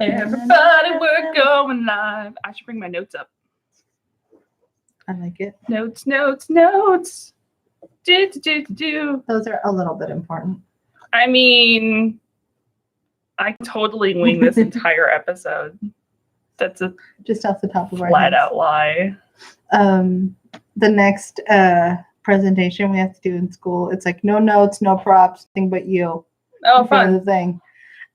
Everybody, we're going live. I should bring my notes up. I like it. Notes. Do. Those are a little bit important. I mean, I can totally wing this entire episode. That's a just off the top of our flat heads. out lie. The next presentation we have to do in school, it's like no notes, no props, nothing but you. Oh, in front of fun. the thing.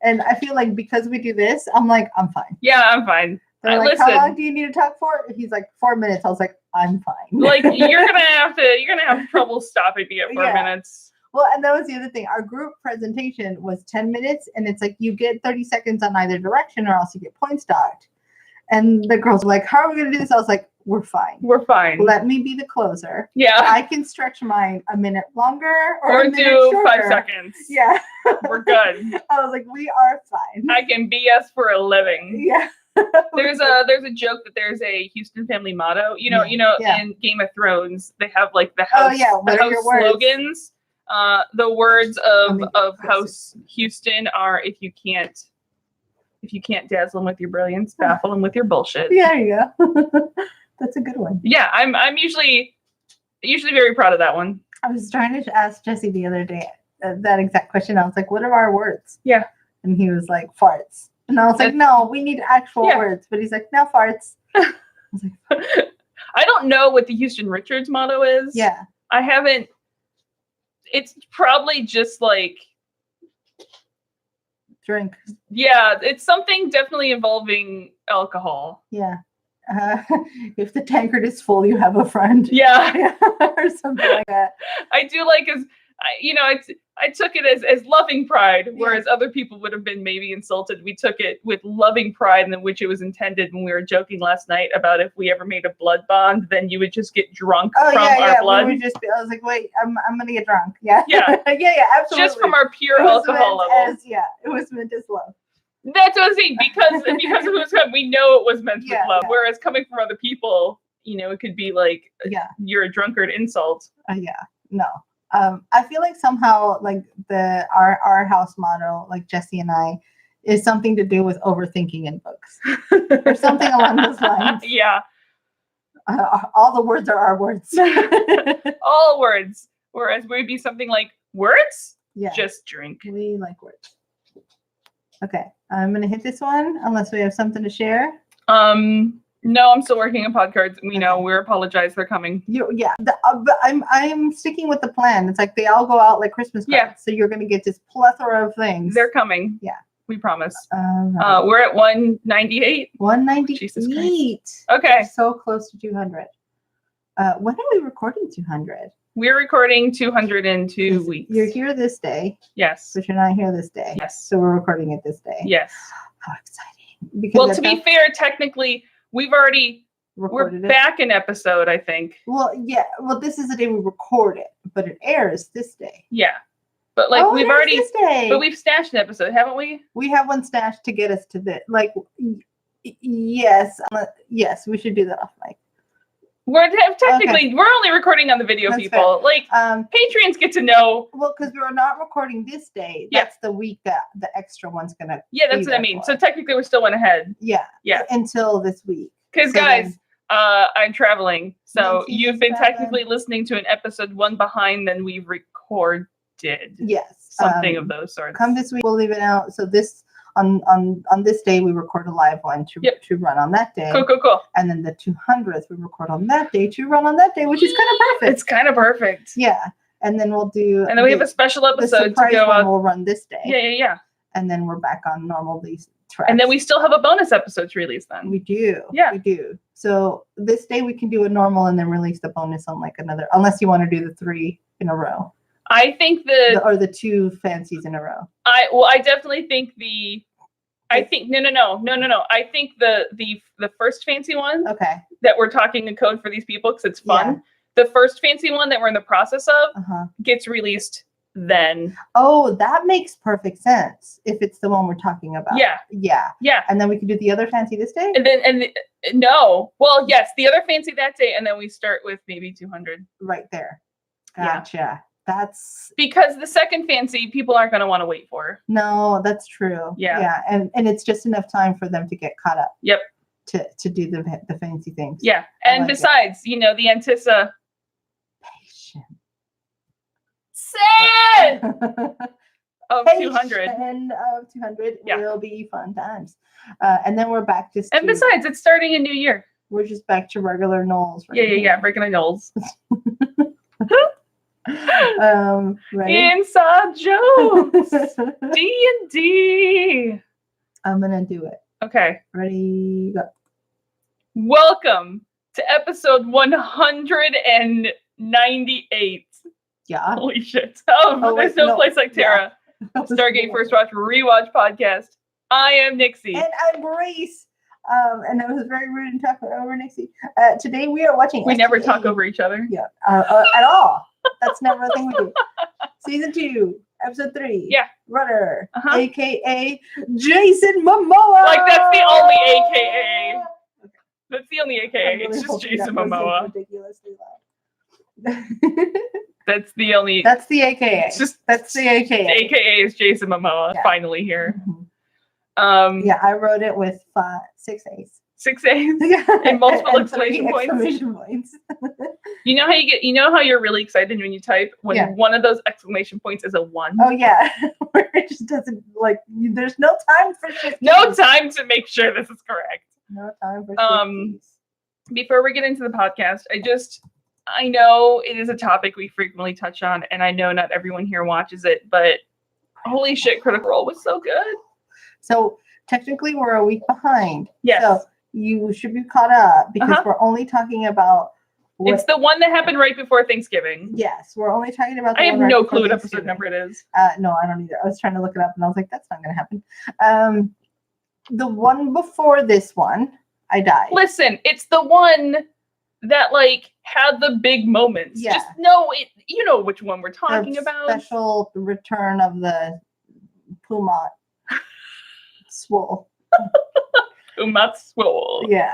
And I feel like because we do this, I'm like, I'm fine. Yeah, I'm fine. They're like, how long do you need to talk for? He's like, 4 minutes. I was like, I'm fine. Like you're gonna have trouble stopping me at 4 minutes. Well, and that was the other thing. Our group presentation was 10 minutes, and it's like you get 30 seconds on either direction, or else you get points docked. And the girls were like, how are we gonna do this? I was like, we're fine. We're fine. Let me be the closer. Yeah. I can stretch mine a minute longer or a minute do shorter. 5 seconds. Yeah. We're good. I was like, we are fine. I can BS for a living. Yeah. There's a joke that there's a Houston family motto. You know, in Game of Thrones, they have like the house, the house slogans. The words of House Houston are if you can't dazzle them with your brilliance, baffle them with your bullshit. Yeah, there you go. That's a good one. Yeah, I'm usually very proud of that one. I was trying to ask Jesse the other day that exact question. I was like, what are our words? Yeah. And he was like, farts. And I was like, no, we need actual words. But he's like, no, farts. I was like, I don't know what the Houston Richards motto is. Yeah. I haven't. It's probably just like drink. Yeah, it's something definitely involving alcohol. Yeah. If the tankard is full, you have a friend. Yeah. Or something like that. I do like I took it as loving pride, whereas other people would have been maybe insulted. We took it with loving pride, in which it was intended. When we were joking last night about if we ever made a blood bond, then you would just get drunk from our blood. We would just I was like, wait, I'm gonna get drunk. Yeah. Yeah. yeah, absolutely. Just from our pure alcohol level. It was meant as love. That's what I'm saying, because of who's coming, we know it was meant with love. Yeah. Whereas coming from other people, it could be like, you're a drunkard insult. No. I feel like somehow like our house motto, like Jesse and I, is something to do with overthinking in books or something along those lines. Yeah. All the words are our words. All words. Whereas we'd be something like words. Yeah. Just drink. We like words. Okay, I'm gonna hit this one unless we have something to share. No, I'm still working on pod cards. We know. We apologize. They're coming. But I'm sticking with the plan. It's like they all go out like Christmas cards. Yeah. So you're gonna get this plethora of things. They're coming. Yeah. We promise. Right. We're at 198. 198. Jesus Christ. Okay. We're so close to 200. When are we recording 200? We're recording 200 in 2 weeks. You're here this day. Yes. But you're not here this day. Yes. So we're recording it this day. Yes. How exciting. Because to be fair, technically, we're back an episode, I think. Well, yeah. Well, this is the day we record it, but it airs this day. Yeah. But like we've already this day. But we've stashed an episode, haven't we? We have one stashed to get us to this. Like yes, we should do that off mic. We're only recording on the video. That's people. Fair. Like Patreons get to know. Well, because we're not recording this day. That's the week that the extra one's gonna. Yeah, that's what I mean. So technically, we're still one ahead. Yeah. Yeah. Until this week. Because guys, I'm traveling, so you've been technically listening to an episode one behind than we've recorded. Yes. Something of those sorts. Come this week, we'll leave it out. So this. On this day, we record a live one to run on that day. Cool. And then the 200th, we record on that day to run on that day, which is kind of perfect. It's kind of perfect. Yeah. And then we'll do. And then we have a special episode to go on. We'll run this day. Yeah. And then we're back on normal these tracks. And then we still have a bonus episode to release then. We do. Yeah. We do. So this day we can do a normal and then release the bonus on like another, unless you want to do the 3 in a row. I think the 2 fancies in a row. I definitely think no. I think the first fancy one. Okay. That we're talking in code for these people because it's fun. Yeah. The first fancy one that we're in the process of gets released then. Oh, that makes perfect sense if it's the one we're talking about. Yeah. And then we can do the other fancy this day. No. Well, yes, the other fancy that day, and then we start with maybe 200. Right there. Gotcha. That's because the second fancy people aren't going to want to wait for. No, that's true. Yeah, and it's just enough time for them to get caught up. Yep. To do the fancy things. Yeah, and like besides, the Antissa. Patient. Say it. Of 200. And of 200 will be fun times. And then we're back just. And besides, it's starting a new year. We're just back to regular Knowles. Yeah, regular Knowles. Ready? Inside jokes. D&D. I'm gonna do it. Okay. Ready? Go. Welcome to episode 198. Yeah. Holy shit. There's no place like Terra. Yeah. Stargate First Watch Rewatch Podcast. I am Nixie. And I'm Grace. And that was very rude and talk over Nixie. Today we are watching. We never talk over each other. Yeah. At all. That's never a thing we do. Season 2, episode 3. Yeah. Runner, aka Jason Momoaaaaaa. Like that's the only AKA. That's the only AKA. Really, it's just Jason Momoaaaaaa. Ridiculously loud. That's the only. That's the AKA. It's just that's the AKA. The AKA is Jason Momoaaaaaa. Yeah. Finally here. Mm-hmm. Yeah, I wrote it with 6 A's. 6 A's and multiple exclamation points. You know how you're really excited when you type when one of those exclamation points is a 1. Oh yeah, where it just doesn't there's no time for shit. No time to make sure this is correct. No time for before we get into the podcast, I know it is a topic we frequently touch on, and I know not everyone here watches it, but holy shit, Critical Role was so good. So technically we're a week behind. Yes. So you should be caught up because we're only talking about. It's the one that happened right before Thanksgiving. Yes, we're only talking about. I have no clue what episode number it is. No, I don't either. I was trying to look it up, and I was like, "That's not going to happen." The one before this one, I died. Listen, it's the one that had the big moments. Yeah. Just know it. You know which one we're talking about. Special return of the Puma Swole. Swole. Yeah,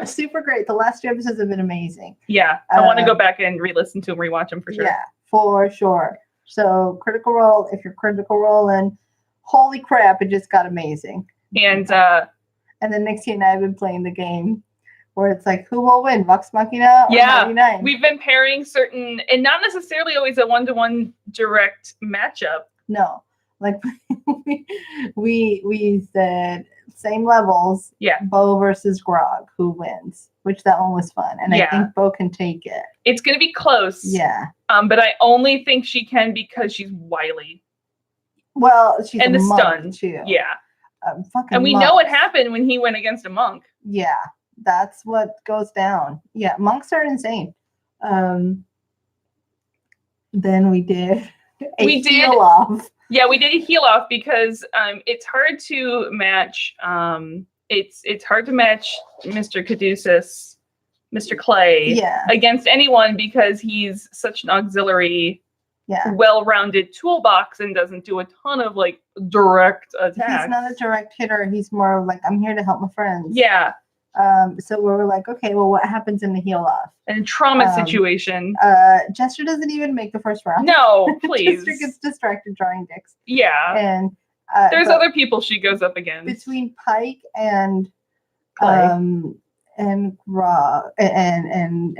super great. The last 2 episodes have been amazing. Yeah, I want to go back and re-listen to them, rewatch them for sure. Yeah, for sure. So Critical Role, if you're Critical Rolling, holy crap, it just got amazing. And then Nixie and I have been playing the game where it's like, who will win, Vox Machina or 99? We've been pairing certain, and not necessarily always a 1-to-1 direct matchup. No, we said same levels. Yeah. Bo versus Grog, who wins? Which that one was fun, and I think Bo can take it. It's gonna be close. Yeah. But I only think she can because she's wily. Well, she's and a the monk stun too. Yeah. And we know what happened when he went against a monk. Yeah, that's what goes down. Yeah, monks are insane. Then we did heal off. Yeah, we did a heal off because it's hard to match. It's hard to match Mr. Caduceus, Mr. Clay, against anyone because he's such an auxiliary, well-rounded toolbox and doesn't do a ton of direct attacks. He's not a direct hitter. He's more of I'm here to help my friends. Yeah. So we were like, okay, well, what happens in the heal off? And trauma situation. Jester doesn't even make the first round. No, please. Jester gets distracted drawing dicks. Yeah. And there's other people she goes up against. Between Pike and and Grog and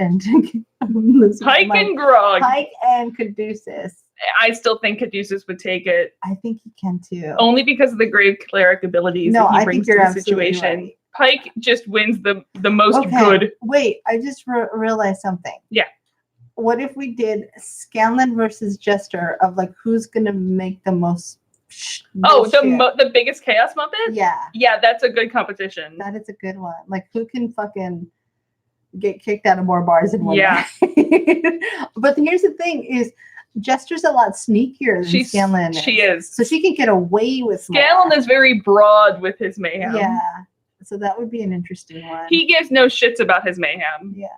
Pike and Grog. Pike and Caduceus. I still think Caduceus would take it. I think he can too. Only because of the grave cleric abilities that he brings to the situation. Right. Pike just wins the most good. Wait, I just realized something. Yeah. What if we did Scanlan versus Jester of who's gonna make the most? The biggest chaos muppet? Yeah. Yeah, that's a good competition. That is a good one. Who can fucking get kicked out of more bars in one night? But here's the thing is Jester's a lot sneakier than Scanlan is. She is. So she can get away with Scanlan is very broad with his mayhem. Yeah. So that would be an interesting one. He gives no shits about his mayhem. Yeah.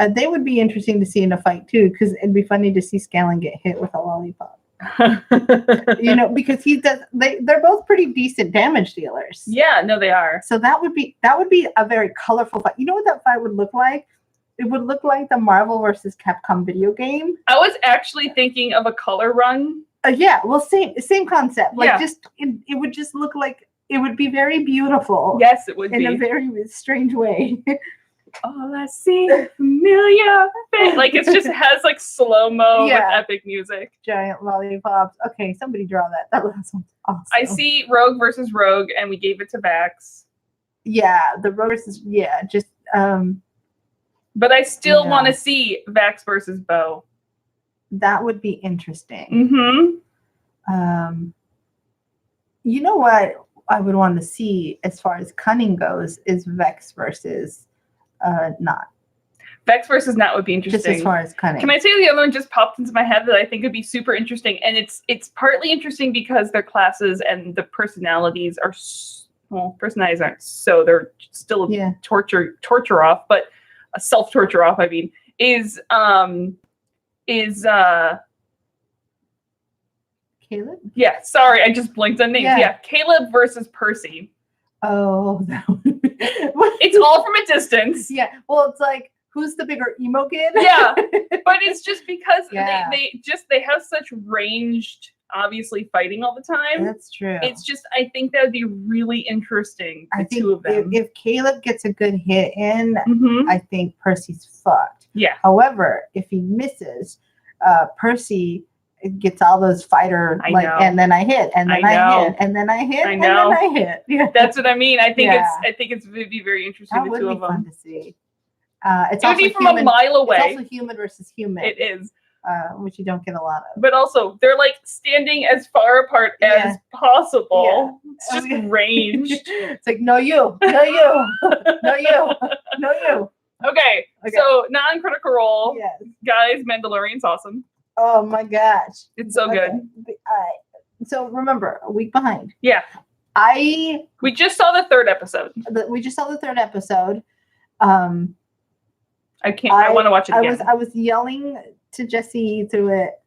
They would be interesting to see in a fight too, because it'd be funny to see Scanlan get hit with a lollipop. Because they're both pretty decent damage dealers. Yeah, no, they are. So that would be a very colorful fight. You know what that fight would look like? it would look like the Marvel versus Capcom video game. I was actually thinking of a color run. Yeah, well, same concept. Like, just it would just look like it would be very beautiful. Yes, it would in a very strange way. All I see familiar face. Like it just has like slow-mo with epic music. Giant lollipops. Okay, somebody draw that. That was awesome. I see Rogue versus Rogue, and we gave it to Vax. Yeah, the Rogue versus just but I still want to see Vax versus Bo. That would be interesting. Mm-hmm. You know what I would want to see as far as cunning goes is Vex versus Not. Vex versus Not would be interesting. Just as far as cunning. Can I tell you the other one just popped into my head that I think would be super interesting? And it's partly interesting because their classes and the personalities are personalities aren't, so they're still torture off, but a self-torture off, I mean, is Caleb? Yeah, sorry, I just blinked on names. Yeah, Caleb versus Percy. Oh, that would be... It's all from a distance. Yeah, well, it's like, who's the bigger emo kid? Yeah, but it's just because they have such ranged, obviously fighting all the time. That's true. It's just, I think that would be really interesting. I think two of them. If Caleb gets a good hit in, I think Percy's fucked. Yeah. However, if he misses, Percy gets all those fighter and then I hit, and then I hit, and then I hit, and then I hit. Yeah. That's what I mean. I think it would be very interesting. That the two would of be them. Fun to see. It would be from a mile away. It's also human versus human. It is. Which you don't get a lot of. But also, they're like standing as far apart as possible. Yeah. It's just ranged. It's like, no you, no you, no you, no you. Okay, so non-critical role. Yes. Guys, Mandalorian's awesome. Oh my gosh. It's so good. So remember, a week behind. Yeah. We just saw the third episode. I want to watch it again. I was yelling to Jesse through it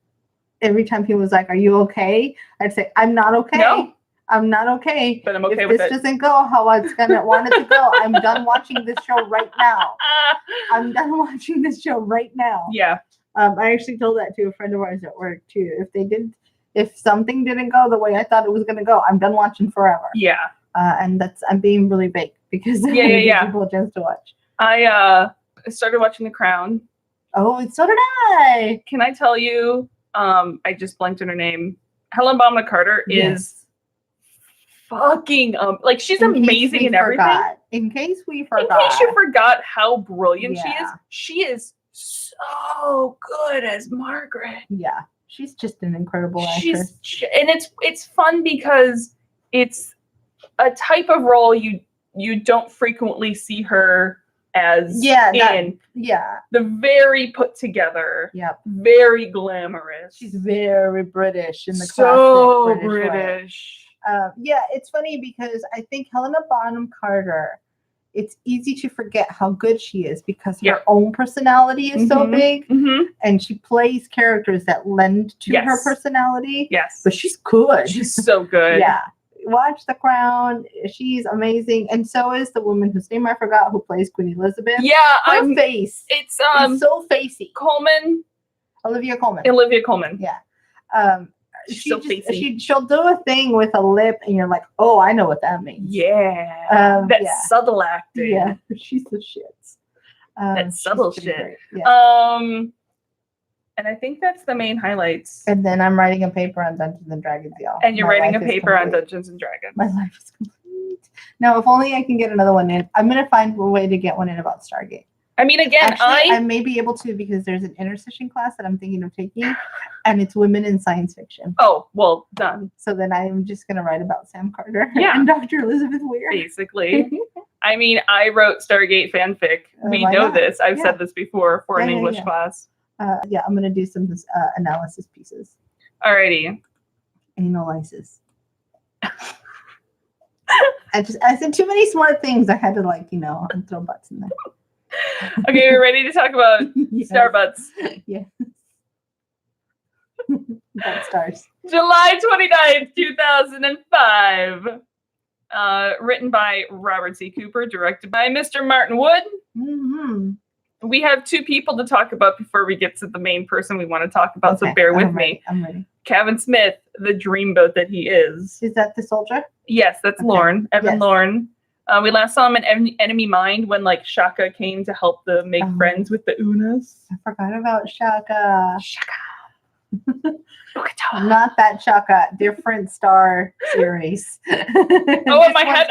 every time he was like, "Are you okay?" I'd say, "I'm not okay. No. I'm not okay. But I'm okay with it. If this doesn't go how I want it to go, I'm done watching this show right now. I'm done watching this show right now." Yeah. I actually told that to a friend of ours at work too. If something didn't go the way I thought it was going to go, I'm done watching forever. Yeah. And I'm being really baked because I give people a chance to watch. I started watching The Crown. Oh, so did I. Can I tell you? I just blanked on her name. Helen Bonham Carter is fucking like she's amazing in everything. In case you forgot how brilliant she is so good as Margaret. Yeah, she's just an incredible actress. And it's fun because it's a type of role you don't frequently see her as the very put together, very glamorous. She's very British in the classic British. It's funny because I think Helena Bonham Carter, it's easy to forget how good she is because her own personality is so big, and she plays characters that lend to her personality. Yes, but she's good. She's so good. Yeah. Watch The Crown. She's amazing, and so is the woman whose name I forgot who plays Queen Elizabeth. Yeah, her face. It's so facey. Olivia Colman. Yeah. She'll do a thing with a lip, and you're like, oh, I know what that means. Yeah. Subtle acting. Yeah, she's the shits. That subtle shit. Yeah. And I think that's the main highlights. And then I'm writing a paper on Dungeons and Dragons, y'all. And you're writing a paper on Dungeons and Dragons. My life is complete. Now, if only I can get another one in. I'm going to find a way to get one in about Stargate. I mean, again, I may be able to because there's an intercession class that I'm thinking of taking, and it's women in science fiction. Oh, well, done. So then I'm just going to write about Sam Carter and Dr. Elizabeth Weir. Basically. I mean, I wrote Stargate fanfic. We know this. I've said this before for an English class. I'm going to do some analysis pieces. Alrighty. Analysis. I said too many smart things. I had to throw butts in there. Okay, we're ready to talk about star butts. Yeah. Butt stars. July 29th, 2005. Written by Robert C. Cooper, directed by Mr. Martin Wood. Mm-hmm. we have two people to talk about before we get to the main person we want to talk about. Okay, so bear with me. I'm ready. Kevin Smith, the dreamboat that he is. Is that the soldier? Yes, that's Lorne. Evan Lorne. We last saw him in Enemy Mine when like Shaka came to help them make friends with the Unas. I forgot about Shaka. Shaka. Not that Shaka, different Star series. Oh, in my head,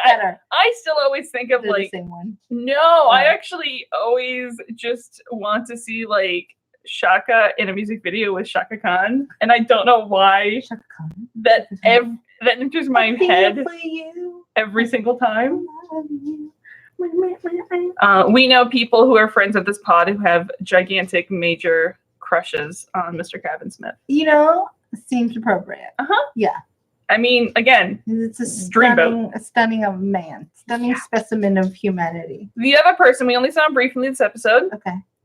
I still always think of like the same one. No, I actually always just want to see like Shaka in a music video with Shaka Khan, and I don't know why Shaka Khan. that enters my head every single time. We know people who are friends of this pod who have gigantic major crushes on Mr. Kevin Smith. You know, seems appropriate. Yeah. I mean, again, it's a stunning man, specimen of humanity. The other person we only saw him briefly this episode,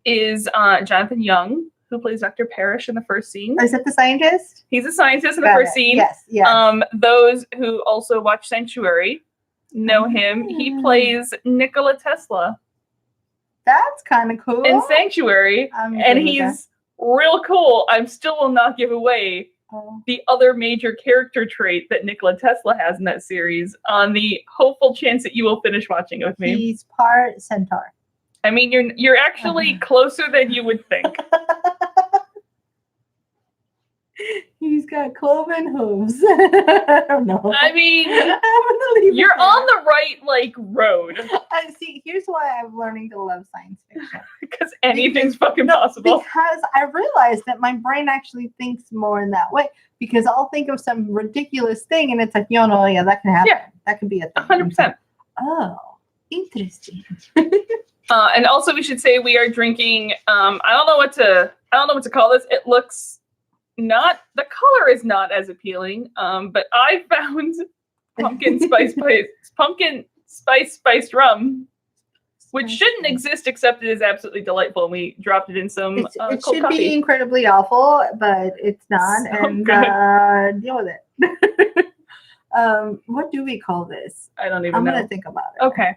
is Jonathan Young, who plays Dr. Parrish in the first scene. Is that the scientist? He's a scientist in the first scene. Yes, yes. Those who also watch Sanctuary know him. He plays Nikola Tesla. That's kind of cool. In Sanctuary, and he's real cool. I still will not give away the other major character trait that Nikola Tesla has in that series on the hopeful chance that you will finish watching it with me. He's part centaur. I mean, you're actually closer than you would think. He's got cloven hooves. I don't know. I mean, you're on the right road. See, here's why I'm learning to love science fiction. Because anything's fucking possible. Because I realized that my brain actually thinks more in that way. Because I'll think of some ridiculous thing, and it's like, no, yeah, that can happen. Yeah. That can be a thing. 100%. Oh, interesting. And also, we should say we are drinking. I don't know what to call this. It looks. The color is not as appealing, but I found pumpkin spice spiced rum, which shouldn't exist, except it is absolutely delightful. And we dropped it in some it cold should coffee. Be incredibly awful, but it's not, so and deal with it. What do we call this? I don't even know. I'm gonna think about it. Okay.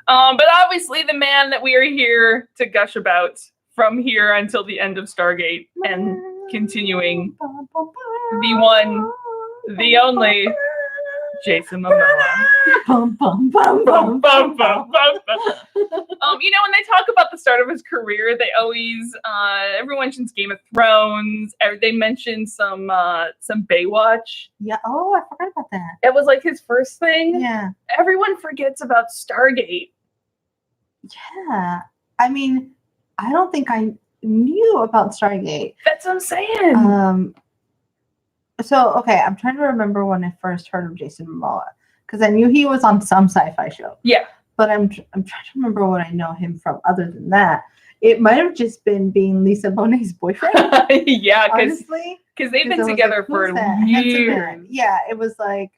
But obviously the man that we are here to gush about from here until the end of Stargate and continuing, the one, the only, Jason Momoaaaa. You know, when they talk about the start of his career, they always, everyone mentions Game of Thrones. They mention some Baywatch. Yeah. Oh, I forgot about that. It was like his first thing. Yeah. Everyone forgets about Stargate. Yeah. I mean, I don't think I knew about Stargate. That's what I'm saying. So, okay, I'm trying to remember when I first heard of Jason Momoaaaa, because I knew he was on some sci-fi show. Yeah. But I'm trying to remember what I know him from other than that. It might have just been being Lisa Bonet's boyfriend. Yeah, honestly. Because they've been together for years. Yeah, it was like,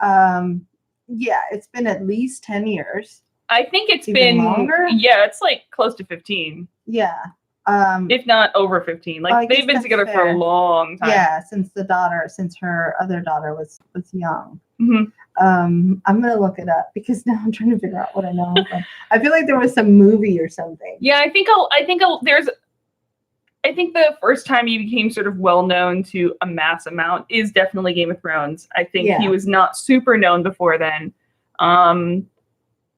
yeah, it's been at least 10 years. I think it's been longer. Yeah, it's like close to 15. Yeah. If not over 15. Like they've been together for a long time. Yeah, since her other daughter was young. Mm-hmm. I'm gonna look it up because now I'm trying to figure out what I know. I feel like there was some movie or something. Yeah, I think the first time he became sort of well known to a mass amount is definitely Game of Thrones. I think he was not super known before then.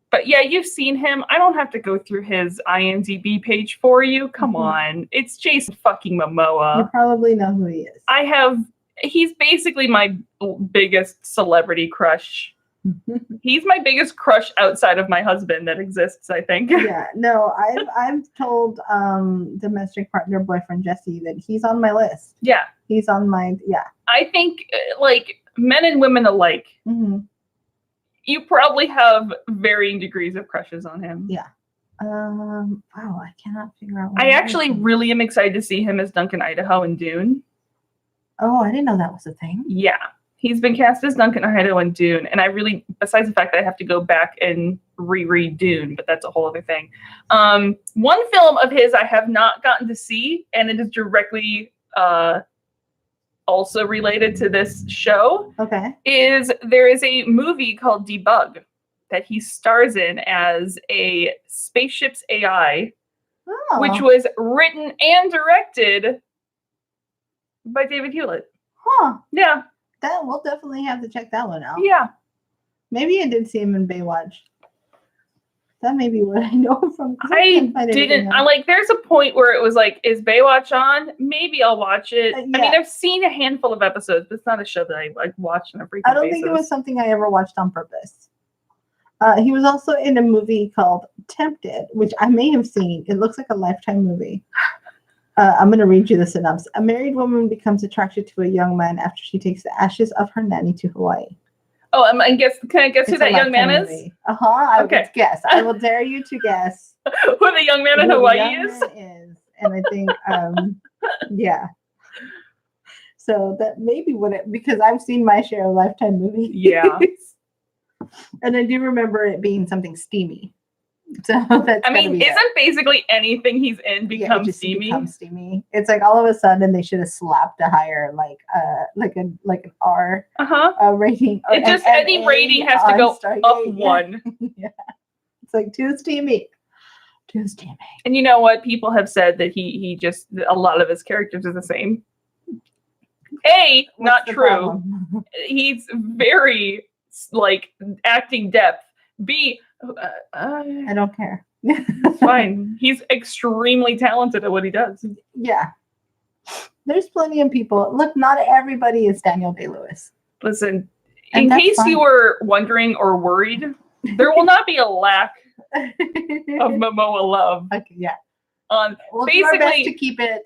But yeah, you've seen him. I don't have to go through his IMDb page for you. Come on. It's Jason fucking Momoaaaa. You probably know who he is. He's basically my biggest celebrity crush. He's my biggest crush outside of my husband that exists, I think. Yeah, no, I've told domestic partner boyfriend Jesse that he's on my list. Yeah. He's on my, I think, like, men and women alike, you probably have varying degrees of crushes on him. Yeah. Wow, I cannot figure out. I actually really am excited to see him as Duncan Idaho in Dune. Oh, I didn't know that was a thing. Yeah. He's been cast as Duncan Idaho in Dune. And I really, besides the fact that I have to go back and reread Dune, but that's a whole other thing. One film of his I have not gotten to see, and it is directly also related to this show. Okay. There is a movie called Debug that he stars in as a spaceship's AI which was written and directed by David Hewlett. Huh. Yeah. That we'll definitely have to check that one out. Yeah. Maybe I did see him in Baywatch. That may be what I know him from. I didn't. There's a point where it was like, is Baywatch on? Maybe I'll watch it. Yeah. I mean, I've seen a handful of episodes, but it's not a show that I like watch on a frequent basis. I don't think it was something I ever watched on purpose. He was also in a movie called Tempted, which I may have seen. It looks like a Lifetime movie. I'm going to read you the synopsis. A married woman becomes attracted to a young man after she takes the ashes of her nanny to Hawaii. Oh, can I guess who that young man is? I would guess. I will dare you to guess who the young man in Hawaii is. And I think, yeah. So that may be because I've seen my share of Lifetime movies. Yeah. And I do remember it being something steamy. So that's isn't basically anything he's in become steamy? It's like all of a sudden they should have slapped a higher like an R rating. Any rating has to go up one. Yeah. It's like too steamy. Too steamy. And you know what? People have said that he just a lot of his characters are the same. Not true. He's very acting depth. B, I don't care. It's fine. He's extremely talented at what he does. Yeah. There's plenty of people. Look, not everybody is Daniel Day-Lewis. Listen, in case you were wondering or worried, there will not be a lack of Momoaaaa love. Okay, yeah. We'll basically, do our best to keep it.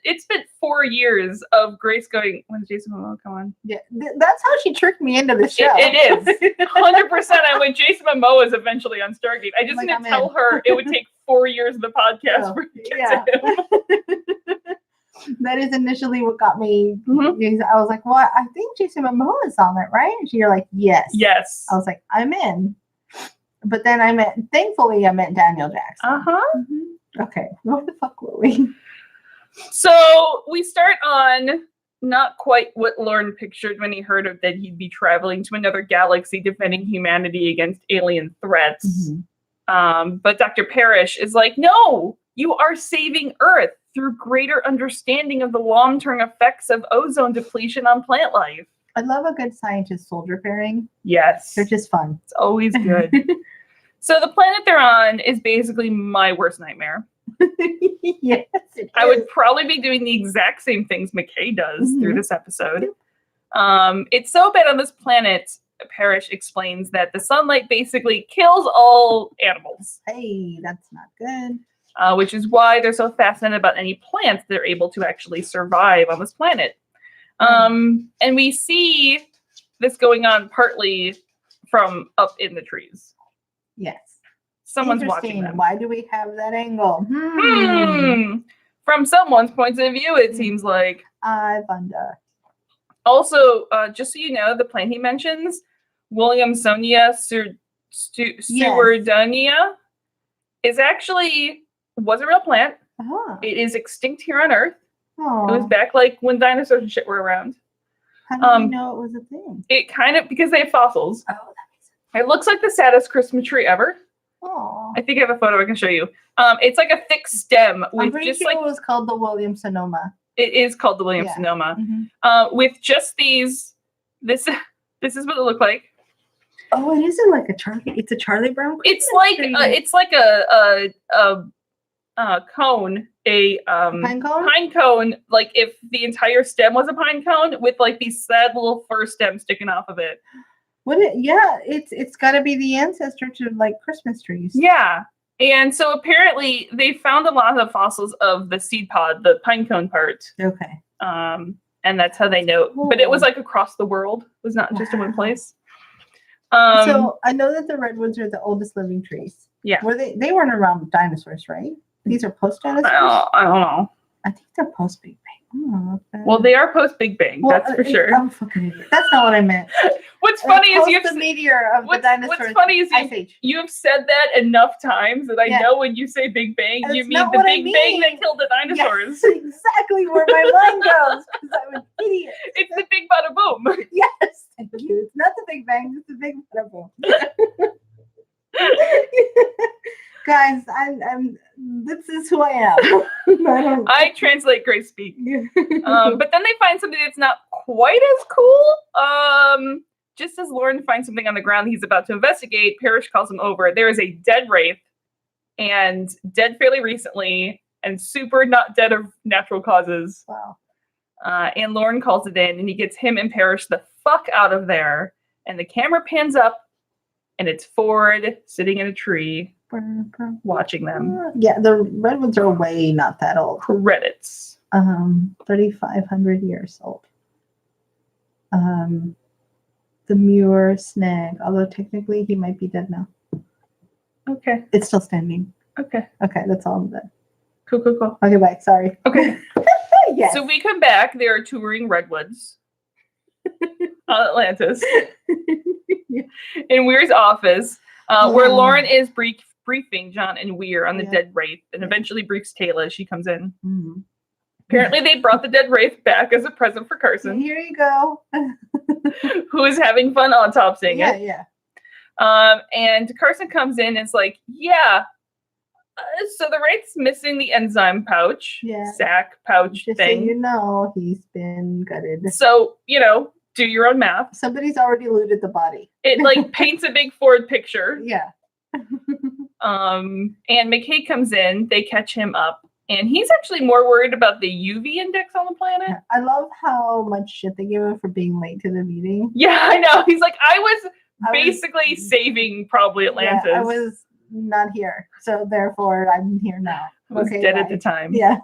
It's been 4 years of Grace going, when's Jason Momoaaaa come on? Yeah, that's how she tricked me into the show. It is 100%. I went, Jason Momoaaaa is eventually on Stargate. I just didn't tell her it would take 4 years of the podcast for to get to him. That is initially what got me. Mm-hmm. I was like, well, I think Jason Momoaaaa is on it, right? And you're like, yes. Yes. I was like, I'm in. But then thankfully I met Daniel Jackson. Mm-hmm. Okay, where the fuck were we? So we start on not quite what Lorne pictured when he heard that he'd be traveling to another galaxy defending humanity against alien threats. Mm-hmm. But Dr. Parrish is like, no, you are saving Earth through greater understanding of the long-term effects of ozone depletion on plant life. I love a good scientist-soldier pairing. Yes. They're just fun. It's always good. So the planet they're on is basically my worst nightmare. Yes, I would probably be doing the exact same things McKay does through this episode. It's so bad on this planet, Parrish explains, that the sunlight basically kills all animals. Hey, that's not good. Which is why they're so fascinated about any plants that are able to actually survive on this planet. And we see this going on partly from up in the trees. Yes. Someone's watching them. Why do we have that angle? From someone's point of view, it seems like. I wonder. Also, just so you know, the plant he mentions, Williamsonia Sewardania, was a real plant. It is extinct here on Earth. It was back when dinosaurs and shit were around. How do you know it was a thing? It because they have fossils. Oh, that makes sense. It looks like the saddest Christmas tree ever. Oh. I think I have a photo I can show you. It's like a thick stem with just it was called the Williams-Sonoma. It is called the Williams-Sonoma. With just these. This is what it looked like. Oh, it isn't like a Charlie. It's a Charlie Brown. It's like a cone, pine cone? Pine cone, like if the entire stem was a pine cone with like these sad little fir stems sticking off of it. It's got to be the ancestor to like Christmas trees. Yeah. And so apparently they found a lot of fossils of the seed pod, the pine cone part. Okay. And that's how they know. Cool. But it was like across the world. It was not just in one place. So I know that the redwoods are the oldest living trees. Yeah. They weren't around dinosaurs, right? These are post-dinosaurs? I don't know. I think they're post-Big Bang. Well, they are post-Big Bang, that's for sure. I'm fucking idiot. That's not what I meant. What's funny is the meteor of the dinosaurs. What's funny is you have said that enough times that I know when you say Big Bang, you mean the Big Bang that killed the dinosaurs. Yes, exactly where my mind goes, because I'm an idiot. It's the Big Bada Boom. Yes, thank you. It's not the Big Bang, it's the Big Bada Boom. Guys, I'm this is who I am. I translate Grace speak. But then they find something that's not quite as cool. Just as Lauren finds something on the ground he's about to investigate, Parrish calls him over. There is a dead wraith, and dead fairly recently, and super not dead of natural causes. Wow. And Lauren calls it in, and he gets him and Parrish the fuck out of there. And the camera pans up, and it's Ford sitting in a tree watching them. Yeah, the redwoods are way not that old. Credits. 3,500 years old. The Muir snag, although technically he might be dead now. Okay. It's still standing. Okay. Okay, that's all I'm done. Cool, cool, cool. Okay, bye. Sorry. Okay. Yes. So we come back. They are touring redwoods on Atlantis. Yeah. In Weir's office, where Lauren is briefing John and Weir on the dead wraith, and eventually briefs Taylor as she comes in. Mm-hmm. Apparently, they brought the dead wraith back as a present for Carson. Here you go. Who is having fun autopsying it. Yeah. And Carson comes in and is like, yeah. So the wraith's missing the enzyme pouch, sack pouch just thing. So you know, he's been gutted. So, do your own math. Somebody's already looted the body. It like paints a big Ford picture. Yeah. And McKay comes in, they catch him up, and he's actually more worried about the UV index on the planet. I love how much shit they give him for being late to the meeting. Yeah, I know. He's like, I was basically saving probably Atlantis. Yeah, I was not here, so therefore I'm here now. I was dead at the time. Yeah.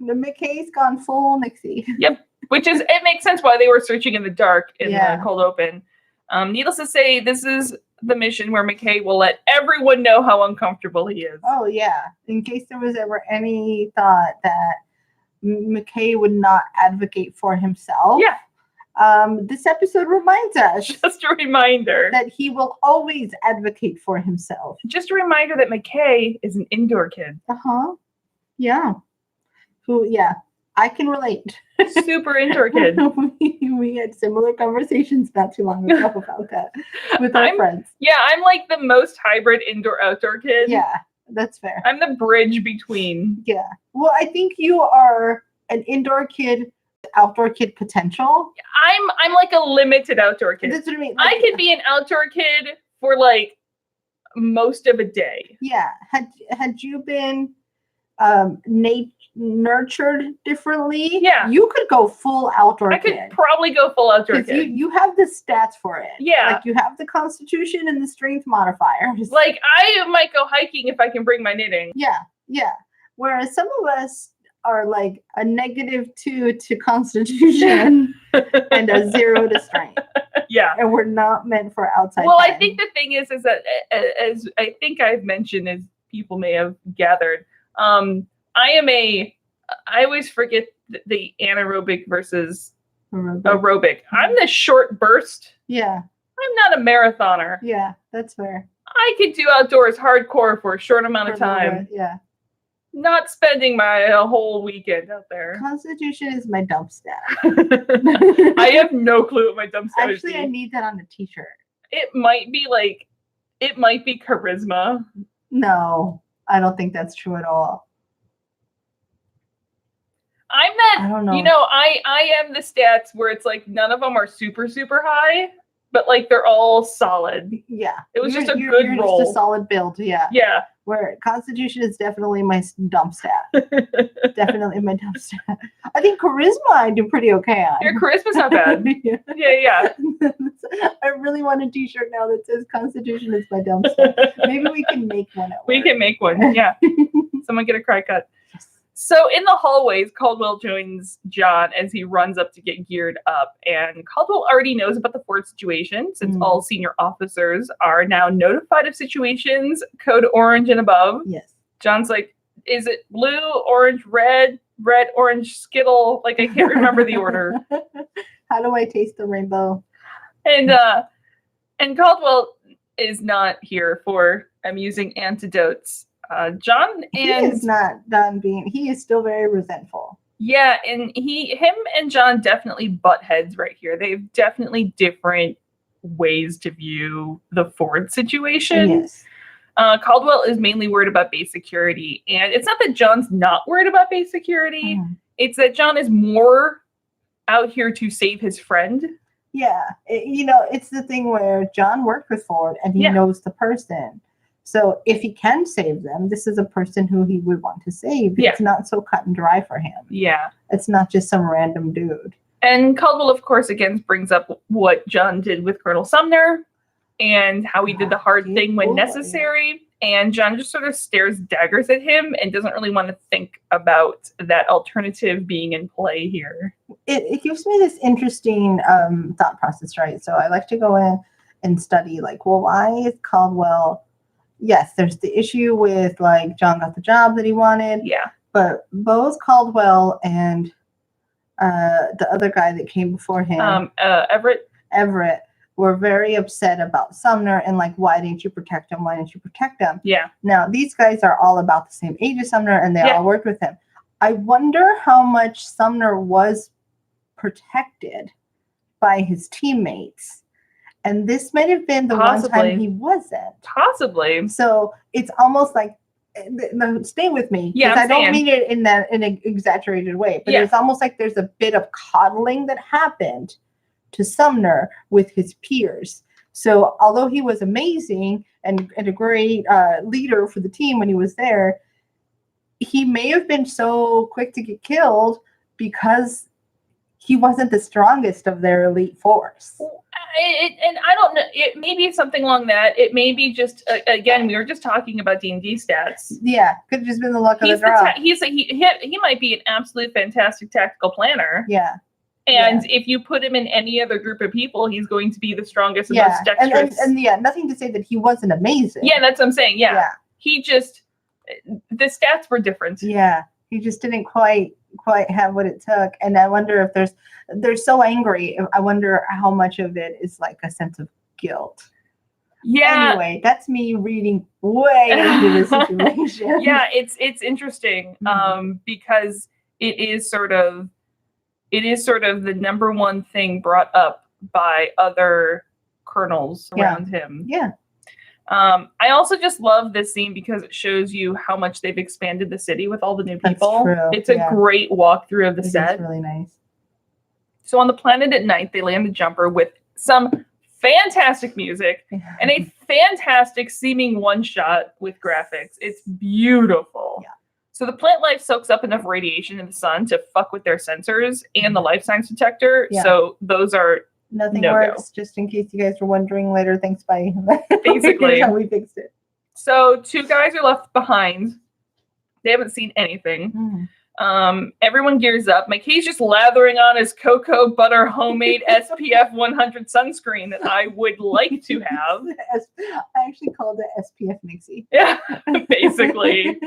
The McKay's gone full Nixie. Yep. It makes sense why they were searching in the dark in the cold open. Needless to say, this is the mission where McKay will let everyone know how uncomfortable he is. Oh, yeah. In case there was ever any thought that McKay would not advocate for himself. Yeah. This episode reminds us. Just a reminder. That he will always advocate for himself. Just a reminder that McKay is an indoor kid. Uh-huh. Yeah. I can relate. Super indoor kid. we had similar conversations not too long ago about that with our friends. Yeah, I'm like the most hybrid indoor-outdoor kid. Yeah, that's fair. I'm the bridge between. Yeah. Well, I think you are an indoor kid, outdoor kid potential. I'm like a limited outdoor kid. That's what I mean. Like, I could be an outdoor kid for like most of a day. Yeah. Had you been nurtured differently, you could go full outdoor kid. I could probably go full outdoor kid. You have the stats for it. Yeah. Like you have the constitution and the strength modifiers. Like I might go hiking if I can bring my knitting. Yeah. Whereas some of us are like a -2 to constitution and a 0 to strength. Yeah. And we're not meant for outside. Well, I think the thing is that as I think I've mentioned, as people may have gathered, I always forget the anaerobic versus aerobic. I'm the short burst. Yeah. I'm not a marathoner. Yeah, that's fair. I could do outdoors hardcore for a short amount of time. Yeah. Not spending my whole weekend out there. Constitution is my dump stat. I have no clue what my dump stat is. Actually, I need that on a t-shirt. It might be charisma. No, I don't think that's true at all. I'm that, I don't know. I am the stats where it's like none of them are super, super high, but like they're all solid. Yeah. It was just a good roll. Just a solid build, yeah. Yeah. Where Constitution is definitely my dump stat. Definitely my dump stat. I think charisma I do pretty okay on. Your charisma's not bad. Yeah. I really want a t-shirt now that says Constitution is my dump stat. Maybe we can make one at work. We can make one, yeah. Someone get a cry cut. So in the hallways, Caldwell joins John as he runs up to get geared up. And Caldwell already knows about the Ford situation, since all senior officers are now notified of situations, code orange and above. Yes. John's like, is it blue, orange, red, orange, Skittle? Like, I can't remember the order. How do I taste the rainbow? And Caldwell is not here for amusing antidotes. John and he is not done being. He is still very resentful. Yeah, and him and John definitely butt heads right here. They have definitely different ways to view the Ford situation. Yes. Caldwell is mainly worried about base security. And it's not that John's not worried about base security. It's that John is more out here to save his friend. Yeah. It's the thing where John worked with Ford and he knows the person. So if he can save them, this is a person who he would want to save. It's not so cut and dry for him. Yeah. It's not just some random dude. And Caldwell, of course, again, brings up what John did with Colonel Sumner and how he did the hard thing when necessary. And John just sort of stares daggers at him and doesn't really want to think about that alternative being in play here. It gives me this interesting thought process, right? So I like to go in and study, like, well, why is Caldwell... Yes, there's the issue with, like, John got the job that he wanted. Yeah. But both Caldwell and the other guy that came before him... Everett were very upset about Sumner and like, why didn't you protect him? Why didn't you protect him? Yeah. Now, these guys are all about the same age as Sumner and they all worked with him. I wonder how much Sumner was protected by his teammates. And this might have been the one time he wasn't. Possibly. So it's almost like, stay with me. Yeah, I don't mean it in an exaggerated way, but it's almost like there's a bit of coddling that happened to Sumner with his peers. So although he was amazing and a great leader for the team when he was there, he may have been so quick to get killed because he wasn't the strongest of their elite force. And I don't know, it may be something along that. It may be just, again, we were just talking about D&D stats. Yeah, could have just been the luck of the draw. He might be an absolute fantastic tactical planner. Yeah. And if you put him in any other group of people, he's going to be the strongest and most dexterous. And nothing to say that he wasn't amazing. Yeah, that's what I'm saying. Yeah. He just, the stats were different. Yeah. He just didn't quite have what it took. And I wonder if they're so angry. I wonder how much of it is like a sense of guilt. Yeah. Anyway, that's me reading way into this situation. Yeah, it's interesting because it is sort of the number one thing brought up by other colonels around him. Yeah. I also just love this scene because it shows you how much they've expanded the city with all the new people. That's true. It's a great walkthrough of the set. It's really nice. So on the planet at night, they land the jumper with some fantastic music and a fantastic seeming one-shot with graphics. It's beautiful. Yeah. So the plant life soaks up enough radiation in the sun to fuck with their sensors and the life science detector. Yeah. So those are nothing works, just in case you guys were wondering later. Thanks, bye. Basically. How we fixed it. So 2 guys are left behind. They haven't seen anything. Everyone gears up. McKay's just lathering on his cocoa butter homemade SPF 100 sunscreen that I would like to have. I actually called it SPF Nixie. Yeah, basically.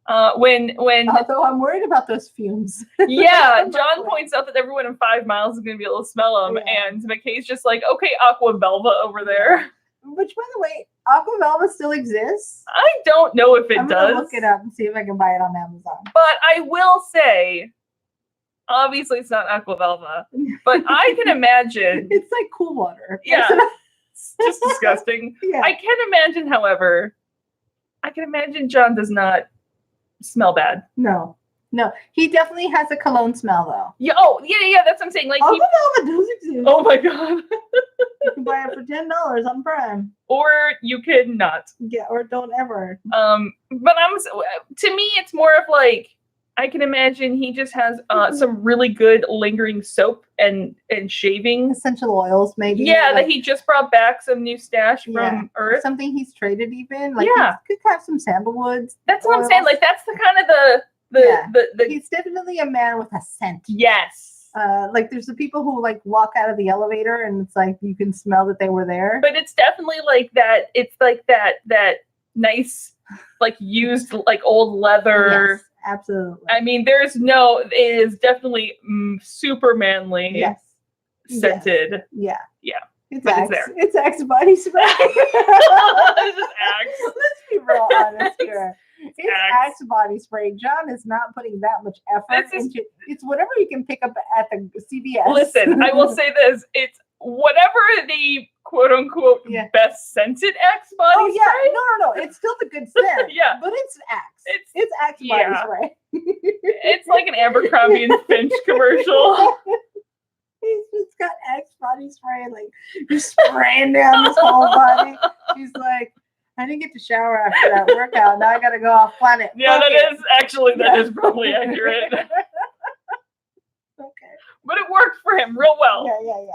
Although I'm worried about those fumes. Yeah, John points out that everyone in 5 miles is going to be able to smell them, and McKay's just like, okay, Aqua Velva over there. Which, by the way, Aqua Velva still exists? I don't know if it does. I'm going to look it up and see if I can buy it on Amazon. But I will say, obviously it's not Aqua Velva, but I can imagine. It's like cool water. Yeah, it's just disgusting. Yeah. I can imagine, however, John does not smell bad. No, he definitely has a cologne smell though. Yeah. Oh, yeah. That's what I'm saying. Like, Aqua Velva does exist. Oh my god. You can buy it for $10 on Prime, or you could not. Yeah, or don't ever. But to me, it's more of like I can imagine he just has some really good lingering soap and shaving essential oils, maybe. Yeah, like, that he just brought back some new stash from Earth. Something he's traded even. Like, he could have some sandalwoods. That's what I'm saying. Like, that's the kind of the he's definitely a man with a scent. Yes. Like there's the people who like walk out of the elevator and it's like you can smell that they were there. But it's definitely like that. It's like that nice, like used like old leather. Yes, absolutely. I mean, it is definitely super manly. Yes. Scented. Yes. Yeah. It's Axe. It's Axe body spray. It's just Axe. Let's be real honest here. It's Axe body spray. John is not putting that much effort into it. It's whatever you can pick up at the CVS. Listen, I will say this. It's whatever the quote-unquote best scented Axe body spray. No. It's still the good scent. Yeah. But it's Axe. It's Axe body spray. It's like an Abercrombie and Finch commercial. He's got Axe body spray, like just spraying down his whole body. He's like, I didn't get to shower after that workout. Now I gotta go off planet. Yeah, that is probably accurate. Okay. But it worked for him real well. Yeah.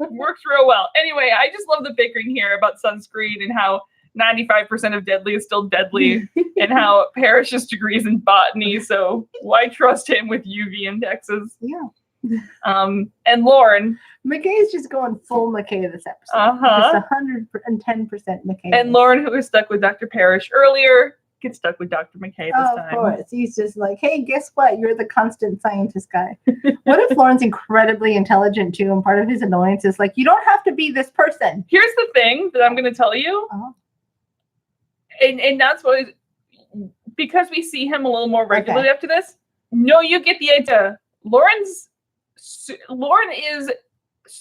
Works real well. Anyway, I just love the bickering here about sunscreen and how 95% of deadly is still deadly and how Parrish just agrees in botany, so why trust him with UV indexes? Yeah. And Lauren. McKay's just going full McKay this episode. Just 110% McKay. And Lauren, who was stuck with Dr. Parrish earlier, gets stuck with Dr. McKay this time. Of course. He's just like, hey, guess what? You're the constant scientist guy. What if Lauren's incredibly intelligent too, and part of his annoyance is like, you don't have to be this person. Here's the thing that I'm going to tell you. And that's what, because we see him a little more regularly after this. No, you get the idea. Lauren is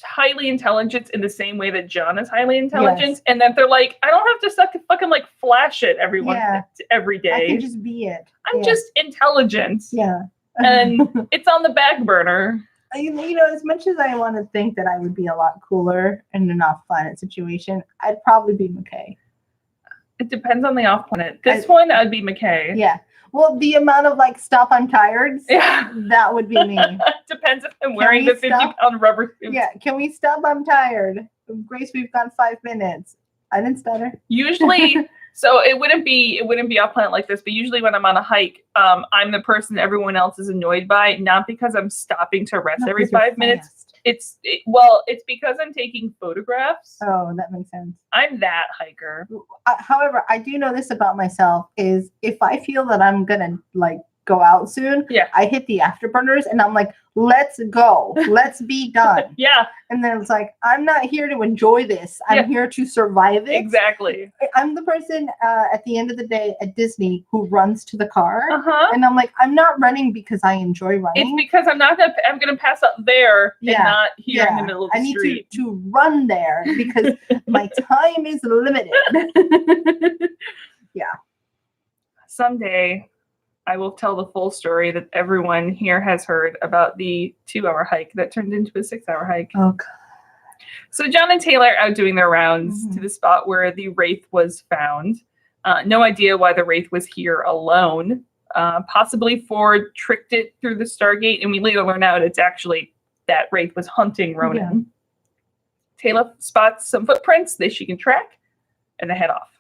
highly intelligent in the same way that John is highly intelligent, and that they're like, I don't have to fucking like flash it every day. I can just be it. I'm just intelligent. Yeah. And it's on the back burner. You know, as much as I want to think that I would be a lot cooler in an off-planet situation, I'd probably be McKay. It depends on the off-planet. This one, I'd be McKay. Yeah. Well, the amount of like stop, I'm tired. Yeah. That would be me. Depends if I'm wearing the 50-pound rubber suit. Yeah. Can we stop? I'm tired. Grace, we've got 5 minutes. I didn't stutter. Usually, so it wouldn't be off planet like this, but usually when I'm on a hike, I'm the person everyone else is annoyed by, not because I'm stopping to rest every 5 minutes. It's because I'm taking photographs. Oh, that makes sense. I'm that hiker. However, I do know this about myself is if I feel that I'm gonna like go out soon, I hit the afterburners and I'm like, let's go. Let's be done. Yeah. And then it's like, I'm not here to enjoy this. I'm here to survive it. Exactly. I'm the person at the end of the day at Disney who runs to the car. And I'm like, I'm not running because I enjoy running. It's because I'm gonna pass out there and not here in the middle of the street. I need to run there because my time is limited. Yeah. Someday I will tell the full story that everyone here has heard about the 2-hour hike that turned into a 6-hour hike. Oh, God. So John and Taylor are out doing their rounds to the spot where the Wraith was found. No idea why the Wraith was here alone. Possibly Ford tricked it through the Stargate, and we later learn out it's actually that Wraith was hunting Ronan. Yeah. Taylor spots some footprints that she can track, and they head off.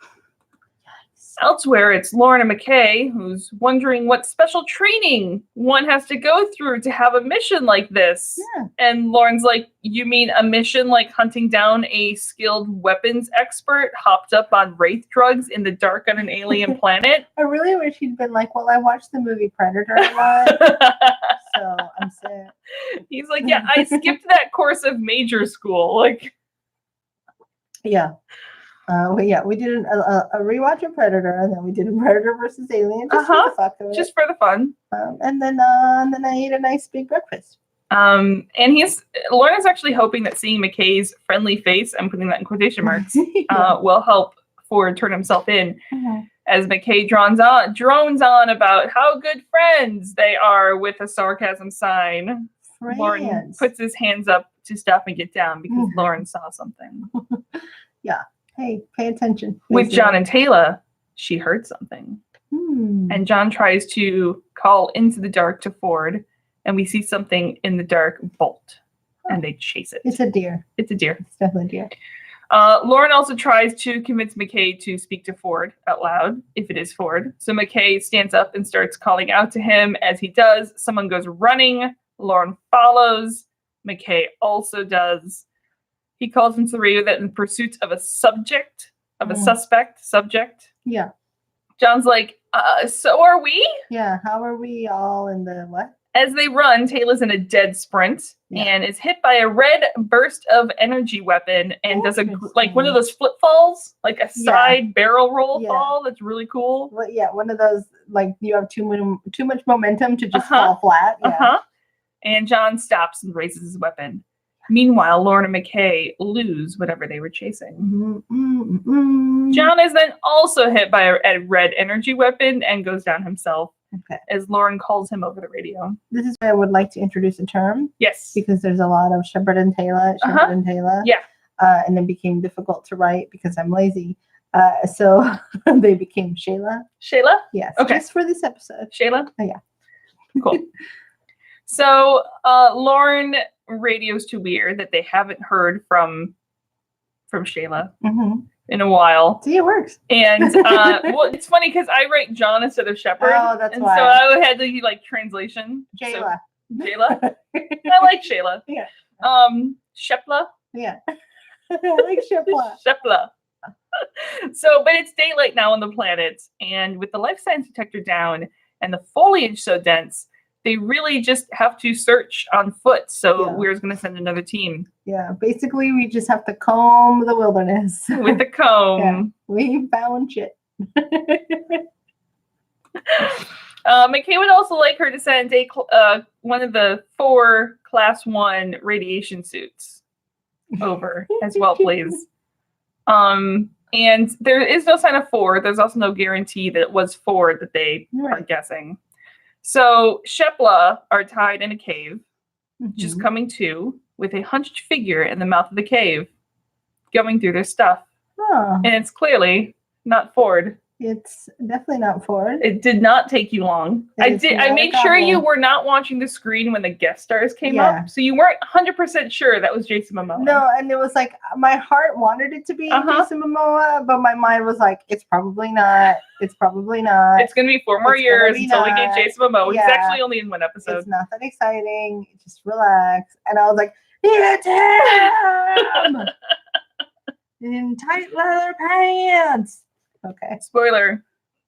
Elsewhere, it's Lauren and McKay, who's wondering what special training one has to go through to have a mission like this. Yeah. And Lauren's like, you mean a mission like hunting down a skilled weapons expert hopped up on Wraith drugs in the dark on an alien planet? I really wish he'd been like, well, I watched the movie Predator a lot, so I'm sick. He's like, yeah, I skipped that course of major school. Like, yeah. We did a rewatch of Predator, and then we did a Predator versus Alien just for the fuck of it. Just for the fun. And then I ate a nice big breakfast. And Lauren is actually hoping that seeing McKay's friendly face, I'm putting that in quotation marks, will help Ford turn himself in. As McKay drones on about how good friends they are with a sarcasm sign. Friends. Lauren puts his hands up to stop and get down because Lauren saw something. Yeah. Hey, pay attention. With John and Taylor, she heard something. And John tries to call into the dark to Ford, and we see something in the dark bolt, and they chase it. It's a deer. It's a deer. It's definitely a deer. Lauren also tries to convince McKay to speak to Ford out loud, if it is Ford. So McKay stands up and starts calling out to him. As he does, someone goes running. Lauren follows. McKay also does. He calls into the radio that in pursuit of a suspect. Yeah. John's like, so are we? Yeah. How are we all in the what? As they run, Taylor's in a dead sprint and is hit by a red burst of energy weapon and does one of those flip falls, like a side barrel roll fall. That's really cool. Well, yeah. One of those, like you have too much momentum to just fall flat. Yeah. And John stops and raises his weapon. Meanwhile, Lauren and McKay lose whatever they were chasing. John is then also hit by a red energy weapon and goes down himself. Okay. As Lauren calls him over the radio. This is where I would like to introduce a term. Yes. Because there's a lot of Shepard and Taylor. Yeah. And it became difficult to write because I'm lazy. So they became Shayla. Shayla? Yes. Okay. Just for this episode. Shayla? Oh, yeah. Cool. So Lauren radios to Weir that they haven't heard from Shayla in a while. See, it works. And well, it's funny because I write John instead of Shepard. Oh, that's why. So I had to like translation. Jayla. So, Jayla. I like Shayla. Yeah. Shepla. Yeah. I like Shepla. Shepla. So, but it's daylight now on the planet, and with the life science detector down and the foliage so dense, they really just have to search on foot. So Weir's going to send another team. Yeah, basically we just have to comb the wilderness with the comb. Yeah, we found shit. McKay would also like her to send one of the 4 Class 1 radiation suits over as well, please. And there is no sign of 4. There's also no guarantee that it was 4 that they are guessing. So Shepla are tied in a cave, just coming to with a hunched figure in the mouth of the cave, going through their stuff. Oh. And it's clearly not Ford. It's definitely not Ford. It did not take you long. I made sure you were not watching the screen when the guest stars came up, so you weren't 100% sure that was Jason Momoa. No, and it was like my heart wanted it to be Jason Momoa, but my mind was like, it's probably not. It's probably not. It's gonna be 4 more years until we get Jason Momoa. He's actually only in 1 episode. It's not that exciting. Just relax. And I was like, it's him in tight leather pants. Okay. Spoiler,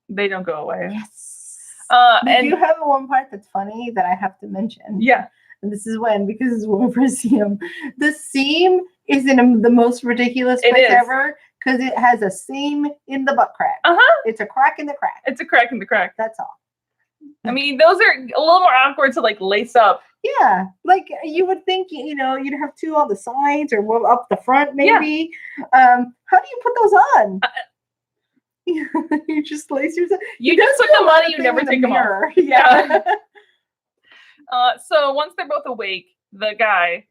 they don't go away. Yes. And you have one part that's funny that I have to mention. Yeah. And this is because it's when we first see him. The seam is in the most ridiculous place ever because it has a seam in the butt crack. It's a crack in the crack. It's a crack in the crack. That's all. I mean, those are a little more awkward to like lace up. Yeah, like you would think, you'd have 2 on the sides or up the front, maybe. Yeah. How do you put those on? You just lace yourself. You just put them on and you never take them off. Yeah. So once they're both awake, the guy,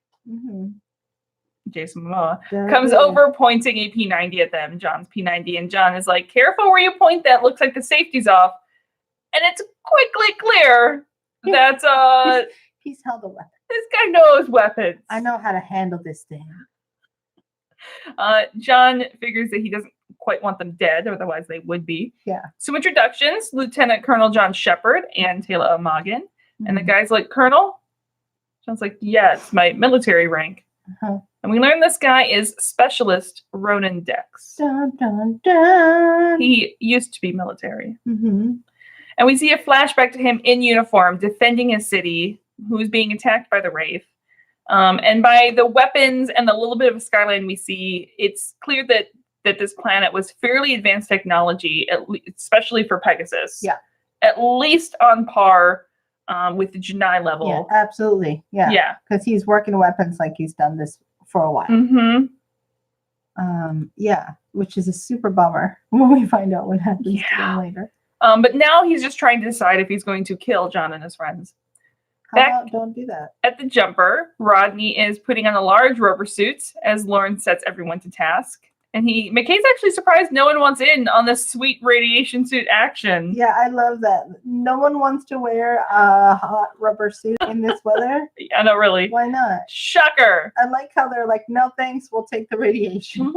Jason Momoa, comes over pointing a P90 at them, John's P90, and John is like, careful where you point that, looks like the safety's off. And it's quickly clear that he's held a weapon. This guy knows weapons. I know how to handle this thing. John figures that he doesn't quite want them dead, otherwise they would be. Yeah. So introductions, Lieutenant Colonel John Shepard and Taylor Amagan. And the guy's like, Colonel? John's like, yes, my military rank. And we learn this guy is Specialist Ronan Dex. Dun, dun, dun. He used to be military. And we see a flashback to him in uniform, defending his city, who's being attacked by the Wraith. And by the weapons and the little bit of a skyline we see, it's clear that this planet was fairly advanced technology, especially for Pegasus. Yeah. At least on par with the Janai level. Yeah, absolutely. Yeah. Yeah. Because he's working weapons like he's done this for a while. Yeah, which is a super bummer when we find out what happens to him later. But now he's just trying to decide if he's going to kill John and his friends. How about don't do that? At the jumper, Rodney is putting on a large rubber suit as Lauren sets everyone to task. And McKay's actually surprised no one wants in on this sweet radiation suit action. Yeah, I love that. No one wants to wear a hot rubber suit in this weather. Yeah, no, really. Why not? Shocker. I like how they're like, no thanks, we'll take the radiation.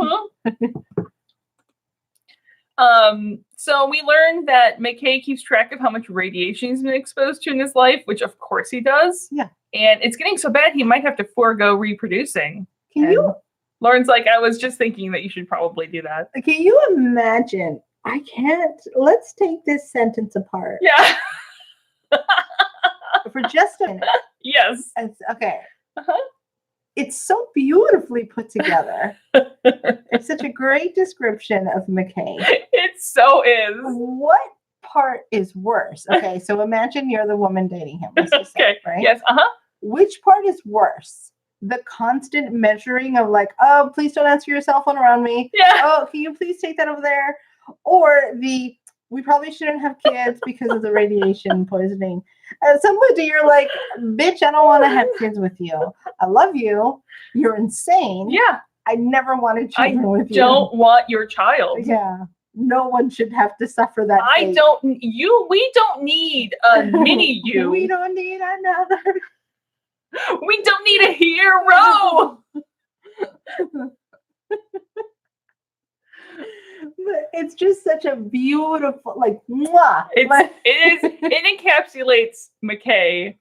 So we learned that McKay keeps track of how much radiation he's been exposed to in his life, which of course he does. Yeah. And it's getting so bad he might have to forego reproducing. Can you? Lauren's like, I was just thinking that you should probably do that. Can you imagine? I can't. Let's take this sentence apart. Yeah. For just a minute. Yes. Okay. It's so beautifully put together. It's such a great description of McKay. It so is. What part is worse? Okay, so imagine you're the woman dating him. Let's just say, right? Yes. Which part is worse? the constant measuring of like, oh, please don't answer your cell phone around me. Yeah. Oh, can you please take that over there? Or we probably shouldn't have kids because of the radiation poisoning. At some point, you're like, bitch, I don't want to have kids with you. I love you. You're insane. Yeah. I never wanted children with you. I don't want your child. Yeah. No one should have to suffer that fate. We don't need a mini you. We don't need another. We don't need a hero. It's just such a beautiful, like, mwah. It encapsulates McKay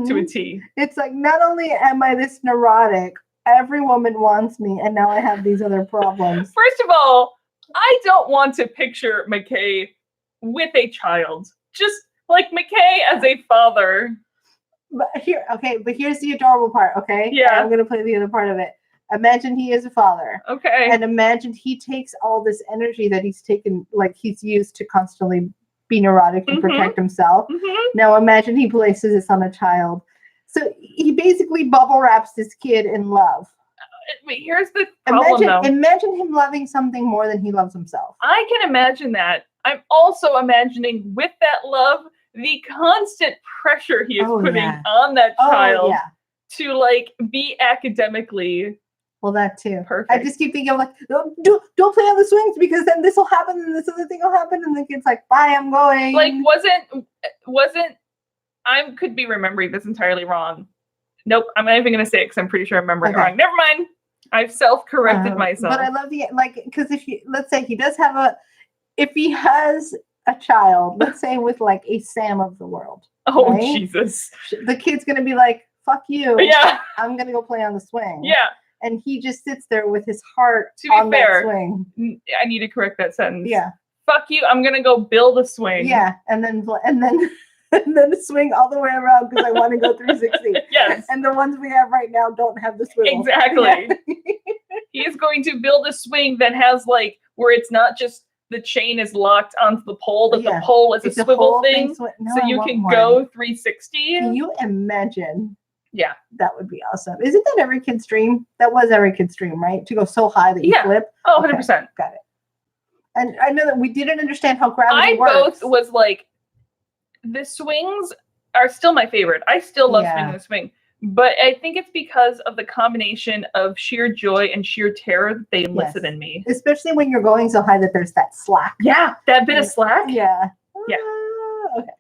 to a T. It's like, not only am I this neurotic, every woman wants me, and now I have these other problems. First of all, I don't want to picture McKay with a child. Just like McKay as a father. But here's the adorable part, okay? Yeah. And I'm going to play the other part of it. Imagine he is a father. Okay. And imagine he takes all this energy that he's taken, like he's used to constantly be neurotic and protect himself. Now imagine he places this on a child. So he basically bubble wraps this kid in love. But here's the problem, imagine him loving something more than he loves himself. I can imagine that. I'm also imagining with that love, the constant pressure he is putting on that child to like be academically. Well, that too. Perfect. I just keep thinking, I'm like, don't play on the swings because then this will happen and this other thing will happen, and the kid's like, bye, I'm going. Like, wasn't I could be remembering this entirely wrong. Nope, I'm not even gonna say it because I'm pretty sure I'm remembering it wrong. Never mind. I've self-corrected myself. But I love because let's say he does have if he has a child, let's say with like a Sam of the world. Oh, right? Jesus. The kid's gonna be like, fuck you. Yeah. I'm gonna go play on the swing. Yeah. And he just sits there with his heart on that swing. I need to correct that sentence. Yeah. Fuck you. I'm gonna go build a swing. Yeah, and then swing all the way around because I want to go 360. Yes. And the ones we have right now don't have the swivel. Exactly. He is going to build a swing that has like where it's not just the chain is locked onto the pole, but the pole is a swivel thing, so you can go 360. Can you imagine? Yeah. That would be awesome. Isn't that every kid's dream? That was every kid's dream, right? To go so high that you flip. Oh, 100%. Got it. And I know that we didn't understand how gravity works. I both was like, the swings are still my favorite. I still love swinging the swing. But I think it's because of the combination of sheer joy and sheer terror that they elicit in me. Especially when you're going so high that there's that slack. Yeah, that bit of slack. Yeah. Yeah. Okay.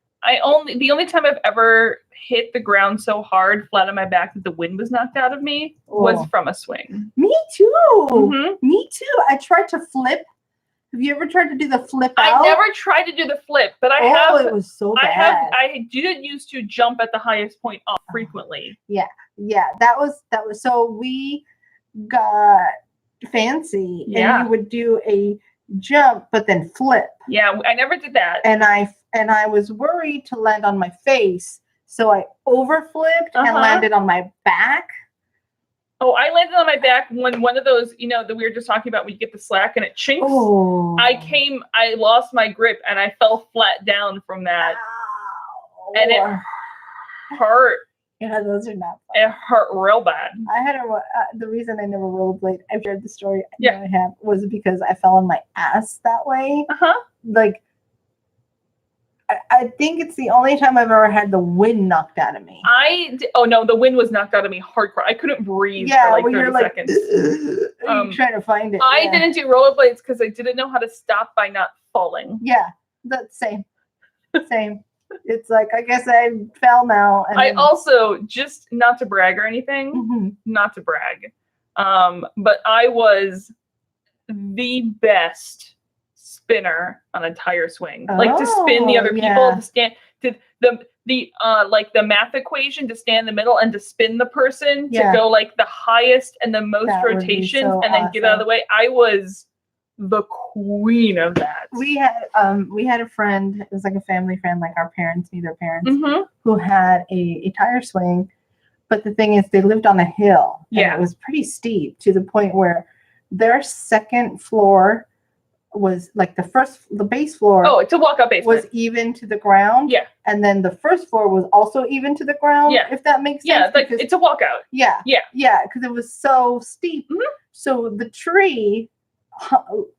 The only time I've ever hit the ground so hard, flat on my back, that the wind was knocked out of me was from a swing. Me too. Me too. I tried to flip. Have you ever tried to do the flip out? I never tried to do the flip, but I have. Oh, it was so bad. I did used to jump at the highest point off frequently. Yeah. That was. So we got fancy, and you would do a jump, but then flip. Yeah, I never did that. And I was worried to land on my face, so I overflipped and landed on my back. Oh, I landed on my back when one of those, that we were just talking about when you get the slack and it chinks. Oh. I lost my grip and I fell flat down from that. Ow. And it hurt. Yeah, those are not fun. It hurt real bad. I had the reason I never rollerblade, I've shared the story I have, was because I fell on my ass that way. Like, I think it's the only time I've ever had the wind knocked out of me. The wind was knocked out of me hardcore. I couldn't breathe for like 30 seconds. You're trying to find it. I didn't do rollerblades because I didn't know how to stop by not falling. Yeah, that's same. It's like, I guess I fell now. And I also, just not to brag or anything, not to brag, but I was the best spinner on a tire swing, like to spin the other people, to stand to the math equation, to stand in the middle and to spin the person to go like the highest and the most rotations and then get out of the way. I was the queen of that. We had a friend, it was like a family friend, like our parents knew their parents, who had a tire swing, but the thing is they lived on a hill. And it was pretty steep to the point where their second floor was like the base floor. Oh, it's a walk-up basement. Was even to the ground. Yeah. And then the first floor was also even to the ground. Yeah. If that makes sense. Yeah, like it's a walkout. Yeah. Yeah. Yeah, because it was so steep. Mm-hmm. So the tree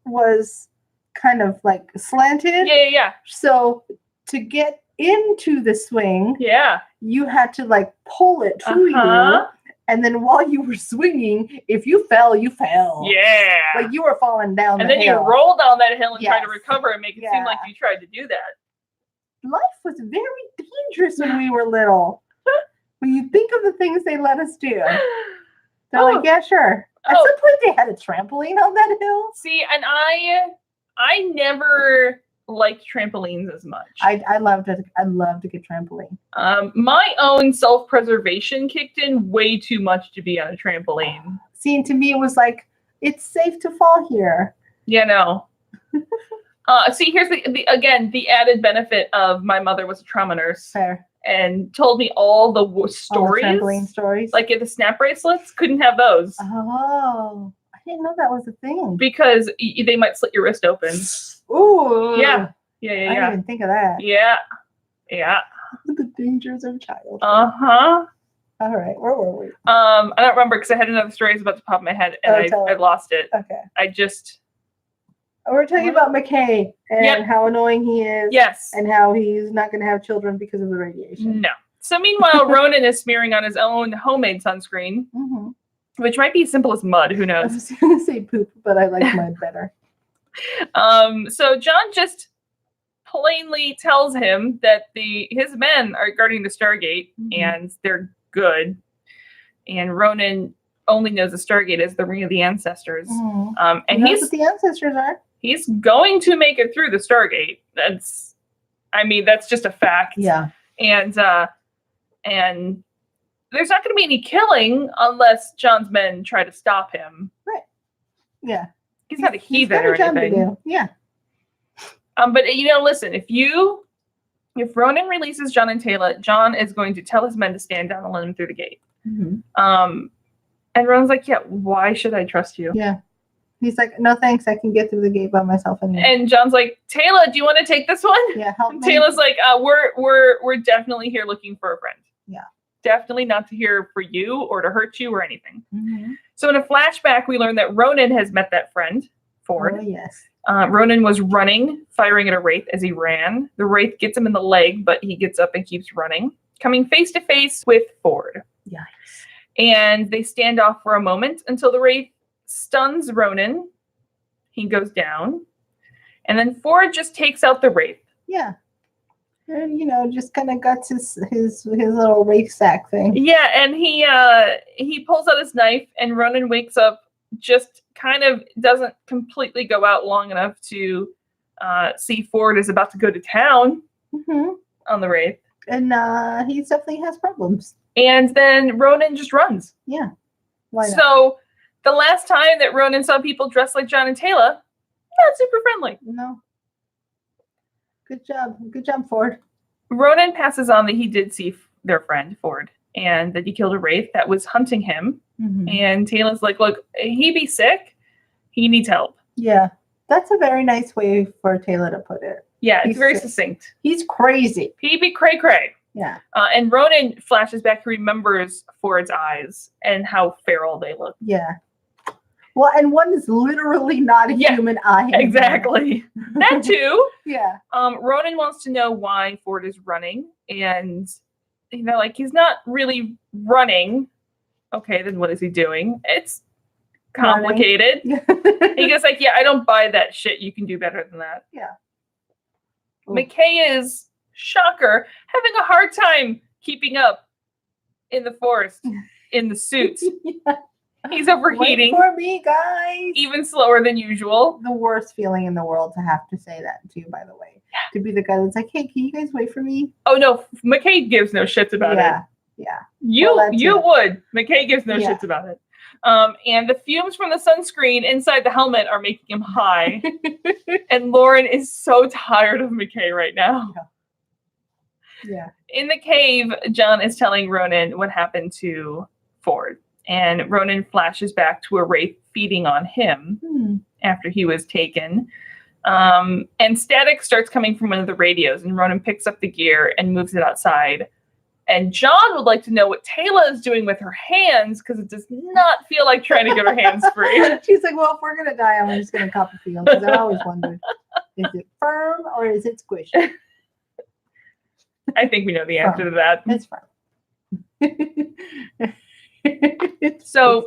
was kind of like slanted. Yeah. So to get into the swing, you had to like pull it to you. And then while you were swinging, if you fell, you fell. Yeah. Like you were falling down and the then hill. you roll down that hill and try to recover and make it seem like you tried to do that. Life was very dangerous when we were little. When you think of the things they let us do. They're like, yeah, sure. At some point they had a trampoline on that hill. See, and I never liked trampolines as much. I loved it. I loved a good trampoline. My own self-preservation kicked in way too much to be on a trampoline. See, and to me it was like, it's safe to fall here. Yeah, no. See, here's the added benefit of my mother was a trauma nurse. Fair. And told me all the stories. All the trampoline stories. Like the snap bracelets, couldn't have those. Oh, I didn't know that was a thing. Because they might slit your wrist open. Ooh. Yeah. I didn't even think of that. Yeah. The dangers of childhood. All right, where were we? I don't remember because I had another story about to pop in my head and I lost it. Okay. We're talking about McKay and how annoying he is. Yes. And how he's not going to have children because of the radiation. No. So meanwhile, Ronan is smearing on his own homemade sunscreen, which might be as simple as mud. Who knows? I was going to say poop, but I like mud better. So John just plainly tells him that his men are guarding the Stargate and they're good. And Ronan only knows the Stargate as the Ring of the Ancestors. And he knows what the Ancestors are. He's going to make it through the Stargate. That's just a fact. Yeah. And there's not going to be any killing unless John's men try to stop him. Right. Yeah. He's not a heathen or anything. Yeah. But listen, if Ronan releases John and Taylor, John is going to tell his men to stand down and let him through the gate. And Ronan's like, yeah, why should I trust you? Yeah. He's like, no, thanks. I can get through the gate by myself. And John's like, Taylor, do you want to take this one? Yeah, help me. Taylor's like, we're definitely here looking for a friend. Yeah. Definitely not to here for you or to hurt you or anything. So in a flashback, we learn that Ronan has met that friend, Ford. Oh, yes. Ronan was running, firing at a Wraith as he ran. The Wraith gets him in the leg, but he gets up and keeps running, coming face to face with Ford. Yikes. And they stand off for a moment until the Wraith stuns Ronan. He goes down. And then Ford just takes out the Wraith. Yeah. And, just kind of guts his little Wraith sack thing. Yeah, and he pulls out his knife, and Ronan wakes up, just kind of doesn't completely go out long enough to see Ford is about to go to town on the Wraith. And he definitely has problems. And then Ronan just runs. Yeah. Why not? So the last time that Ronan saw people dressed like John and Taylor, not super friendly. No. Good job. Good job, Ford. Ronan passes on that he did see their friend, Ford, and that he killed a Wraith that was hunting him. And Taylor's like, look, he be sick. He needs help. Yeah. That's a very nice way for Taylor to put it. Yeah, it's very succinct. He's crazy. He be cray-cray. Yeah. And Ronan flashes back, he remembers Ford's eyes and how feral they look. Yeah. Well, and one is literally not a human eye. Exactly. That too. Yeah. Ronan wants to know why Ford is running. And, he's not really running. Okay, then what is he doing? It's complicated. He goes like, yeah, I don't buy that shit. You can do better than that. Yeah. McKay is, shocker, having a hard time keeping up in the forest in the suit. He's overheating. Wait for me, guys. Even slower than usual. The worst feeling in the world to have to say that to you, by the way. Yeah. To be the guy that's like, hey, can you guys wait for me? Oh, no. McKay gives no shits about it. Yeah. You would. McKay gives no shits about it. And the fumes from the sunscreen inside the helmet are making him high. And Lauren is so tired of McKay right now. Yeah. In the cave, John is telling Ronan what happened to Ford. And Ronan flashes back to a Wraith feeding on him after he was taken. And static starts coming from one of the radios, and Ronan picks up the gear and moves it outside. And John would like to know what Tayla is doing with her hands, because it does not feel like trying to get her hands free. She's like, well, if we're going to die, I'm just going to cop a feel, because I always wondered, is it firm or is it squishy? I think we know the answer to that. It's firm. So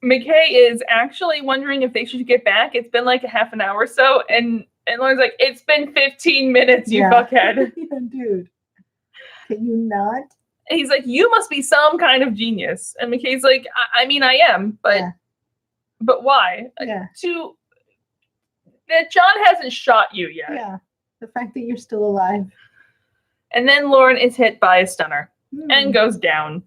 McKay is actually wondering if they should get back. It's been like a half an hour or so, and Lauren's like, it's been 15 minutes, you fuckhead. Yeah, dude. Can you not? And he's like, you must be some kind of genius. And McKay's like, I mean, I am, but why? Yeah. That John hasn't shot you yet. Yeah. The fact that you're still alive. And then Lauren is hit by a stunner and goes down.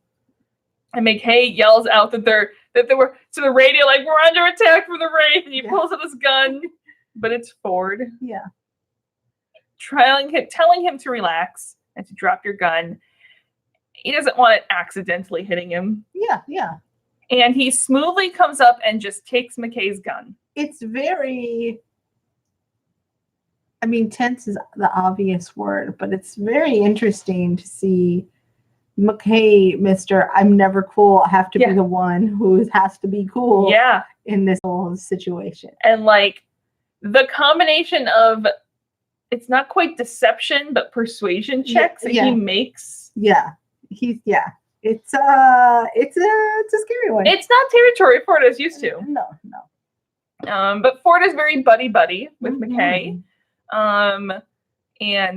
And McKay yells out that they were to the radio, like, we're under attack from the Wraith, and he pulls out his gun, but it's Ford. Yeah. Telling him to relax and to drop your gun. He doesn't want it accidentally hitting him. Yeah, yeah. And he smoothly comes up and just takes McKay's gun. It's very, I mean, tense is the obvious word, but it's very interesting to see McKay, Mr. I'm never cool. I have to be the one who has to be cool in this whole situation. And like the combination of, it's not quite deception, but persuasion checks that he makes. Yeah. It's a scary one. It's not territory Ford is used to. No. But Ford is very buddy with McKay. And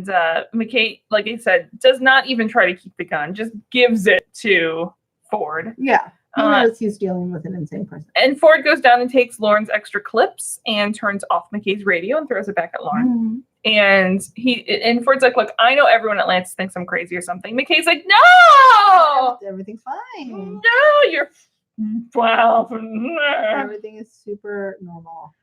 McKay, like I said, does not even try to keep the gun, just gives it to Ford. Yeah. He knows he's dealing with an insane person. And Ford goes down and takes Lauren's extra clips and turns off McKay's radio and throws it back at Lauren. And Ford's like, look, I know everyone at Atlantis thinks I'm crazy or something. McKay's like, no! Everything's fine. No, you're... Wow. Everything is super normal.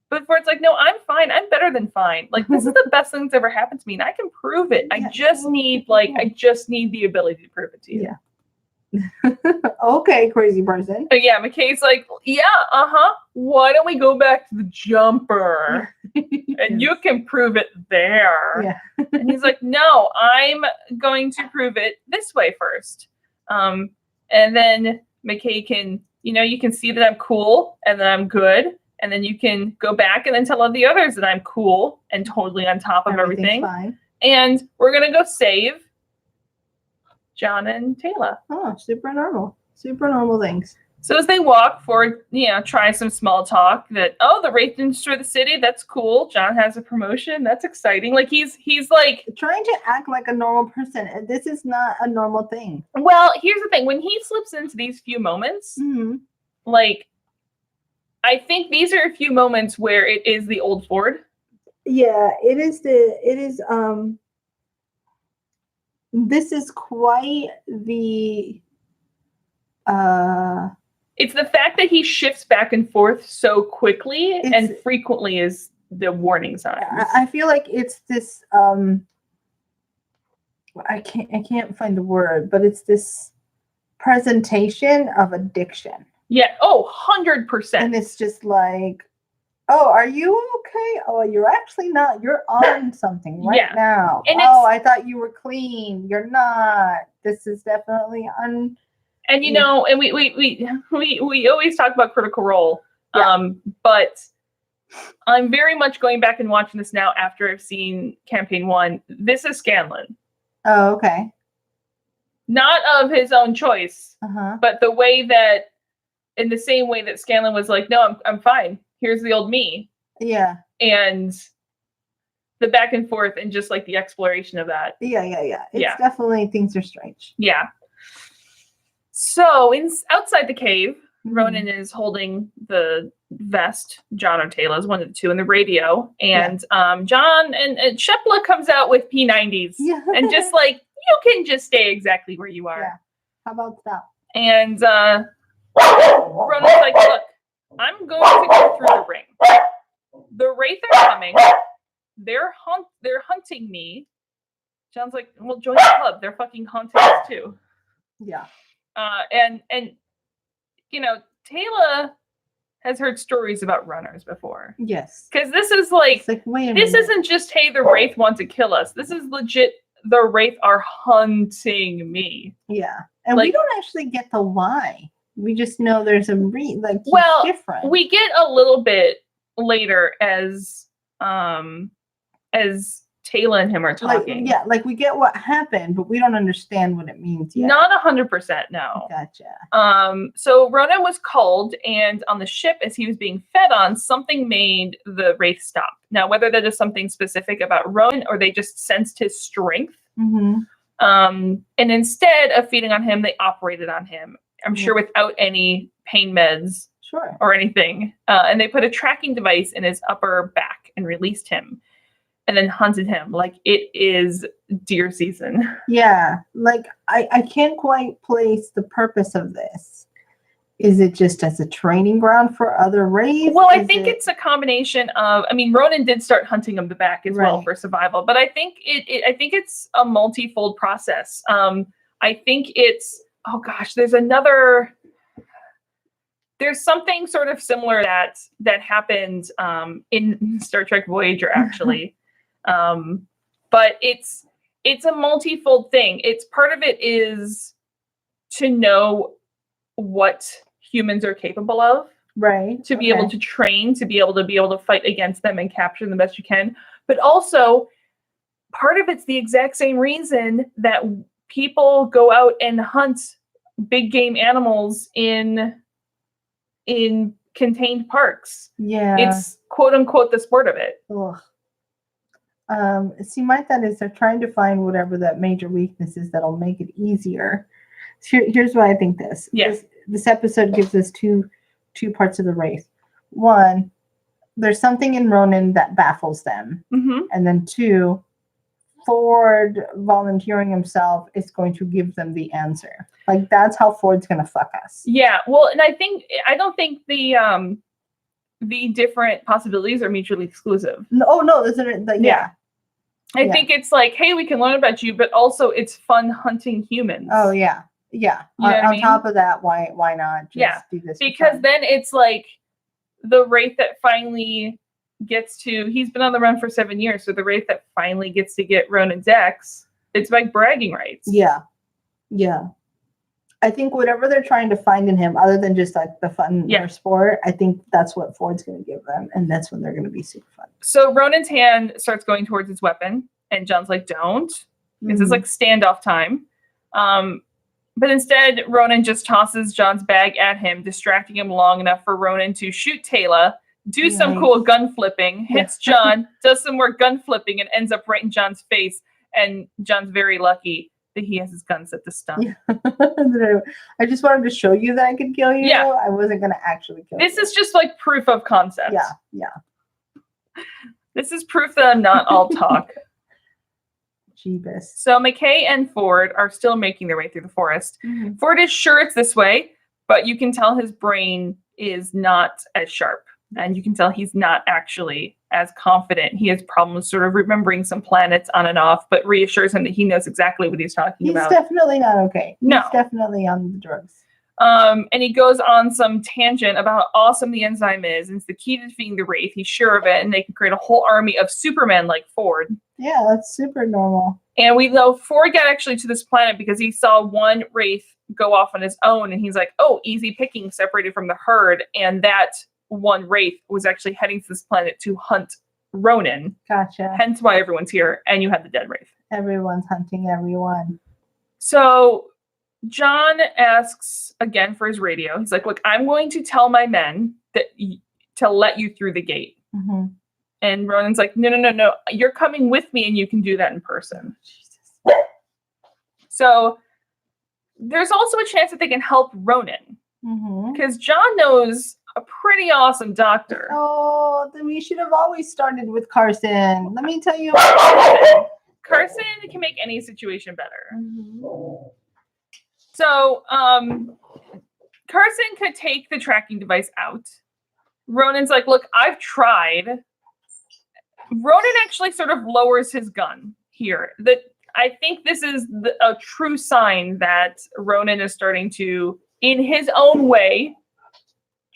But Ford's like, no, I'm fine. I'm better than fine. Like, this is the best thing that's ever happened to me, and I can prove it. I just need the ability to prove it to you. Yeah. Okay, crazy person. But yeah, McKay's like, why don't we go back to the jumper? And you can prove it there. Yeah. And he's like, no, I'm going to prove it this way first. And then McKay can, you can see that I'm cool and that I'm good. And then you can go back and then tell all the others that I'm cool and totally on top of everything. Fine. And we're going to go save John and Tayla. Oh, super normal. Super normal things. So as they walk forward, try some small talk that, the Wraith didn't destroy the city. That's cool. John has a promotion. That's exciting. Like he's like trying to act like a normal person. And this is not a normal thing. Well, here's the thing. When he slips into these few moments, like, I think these are a few moments where it is the old Ford. Yeah, this is quite the it's the fact that he shifts back and forth so quickly and frequently is the warning signs. I feel like it's this I can't find the word, but it's this presentation of addiction. Yeah. 100%. And it's just like, are you okay? Oh, you're actually not. You're on something now. And I thought you were clean. You're not. This is definitely And and we always talk about Critical Role. But I'm very much going back and watching this now after I've seen Campaign 1. This is Scanlan. Oh, okay. Not of his own choice, but the way that, in the same way that Scanlan was like, no, I'm fine. Here's the old me. Yeah. And the back and forth and just like the exploration of that. Yeah. It's definitely, things are strange. Yeah. So outside the cave, Ronan is holding the vest. John or Tayla's one of the two in the radio. And John and Shepla comes out with P90s. Yeah. And just like, you can just stay exactly where you are. Yeah. How about that? And Ronan's like, look, I'm going to go through the ring. The Wraith are coming. They're hunting me. John's like, well, join the club. They're fucking hunting us too. Yeah. And Tayla has heard stories about runners before. Yes. Because this is like wait a this minute. isn't just, hey, the Wraith want to kill us. This is legit, the Wraith are hunting me. Yeah. And we don't actually get the why. We just know there's a different. We get a little bit later as Taylor and him are talking. We get what happened, but we don't understand what it means yet. Not 100%, no. Gotcha. So Ronan was called, and on the ship, as he was being fed on, something made the Wraith stop. Now, whether that is something specific about Ronan or they just sensed his strength, and instead of feeding on him, they operated on him. I'm sure without any pain meds or anything. And they put a tracking device in his upper back and released him. And then hunted him like it is deer season. Yeah, like I can't quite place the purpose of this. Is it just as a training ground for other Wraiths? Well, I think it's a combination of. I mean, Ronan did start hunting him the back as well for survival, but I think it's a multifold process. I think it's there's something sort of similar that happened in Star Trek Voyager actually. But it's a multifold thing. It's part of it is to know what humans are capable of, right? To be able to train, to be able to fight against them and capture them the best you can. But also, part of it's the exact same reason that people go out and hunt big game animals in contained parks. Yeah, it's quote unquote the sport of it. Ugh. See, my thought is they're trying to find whatever that major weakness is that'll make it easier. Here's why I think this. Yes. This episode gives us two parts of the Wraith. One, there's something in Ronan that baffles them. And then two, Ford volunteering himself is going to give them the answer. Like, that's how Ford's going to fuck us. Yeah, well, and I don't think the different possibilities are mutually exclusive. No, isn't it? Yeah. I think it's like, hey, we can learn about you, but also it's fun hunting humans. Oh yeah. Yeah. On top of that, why not just do this? Because then it's like the Wraith that finally gets to, he's been on the run for 7 years, so the Wraith that finally gets to get Ronan's ex, it's like bragging rights. Yeah. Yeah. I think whatever they're trying to find in him, other than just like the fun or sport, I think that's what Ford's going to give them, and that's when they're going to be super fun. So Ronan's hand starts going towards his weapon, and John's like, don't. This is like standoff time. But instead, Ronan just tosses John's bag at him, distracting him long enough for Ronan to shoot Taylor, do some cool gun flipping, hits John, does some more gun flipping, and ends up right in John's face. And John's very lucky that he has his gun set to stun. I just wanted to show you that I could kill you. Yeah. I wasn't going to actually kill you. This is just like proof of concept. Yeah. This is proof that I'm not all talk. Jeebus. So McKay and Ford are still making their way through the forest. Ford is sure it's this way, but you can tell his brain is not as sharp. And you can tell he's not actually as confident. He has problems sort of remembering some planets on and off, but reassures him that he knows exactly what he's talking about. He's definitely not okay. No. He's definitely on the drugs. And he goes on some tangent about how awesome the enzyme is, and it's the key to defeating the Wraith. He's sure of it, and they can create a whole army of Supermen like Ford. Yeah, that's super normal. And we know Ford got actually to this planet because he saw one Wraith go off on his own, and he's like, oh, easy picking, separated from the herd. And that one Wraith was actually heading to this planet to hunt Ronan. Gotcha. Hence why everyone's here, and you have the dead Wraith. Everyone's hunting everyone. So John asks again for his radio. He's like, look, I'm going to tell my men to let you through the gate. And Ronan's like, no. You're coming with me, and you can do that in person. Jesus. So there's also a chance that they can help Ronan. Because John knows a pretty awesome doctor. Oh, then we should have always started with Carson. Let me tell you. Carson can make any situation better. So Carson could take the tracking device out. Ronan's like, look, I've tried. Ronan actually sort of lowers his gun here. I think this is a true sign that Ronan is starting to, in his own way,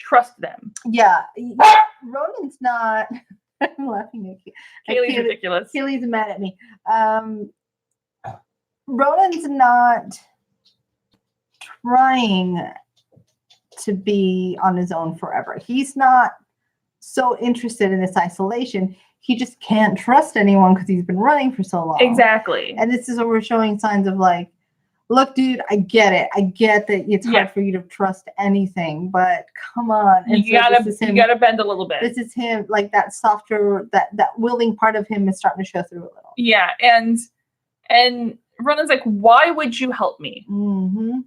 trust them. Yeah. Ronan's not. I'm laughing at Kaylee's ridiculous. Kaylee's mad at me. Ronan's not trying to be on his own forever. He's not so interested in this isolation. He just can't trust anyone because he's been running for so long. Exactly. And this is where we're showing signs of like, look, dude, I get it. I get that it's hard for you to trust anything, but come on. And you gotta bend a little bit. This is him, like that softer, that willing part of him is starting to show through a little. Yeah, and Ronan's like, why would you help me? Mm-hmm.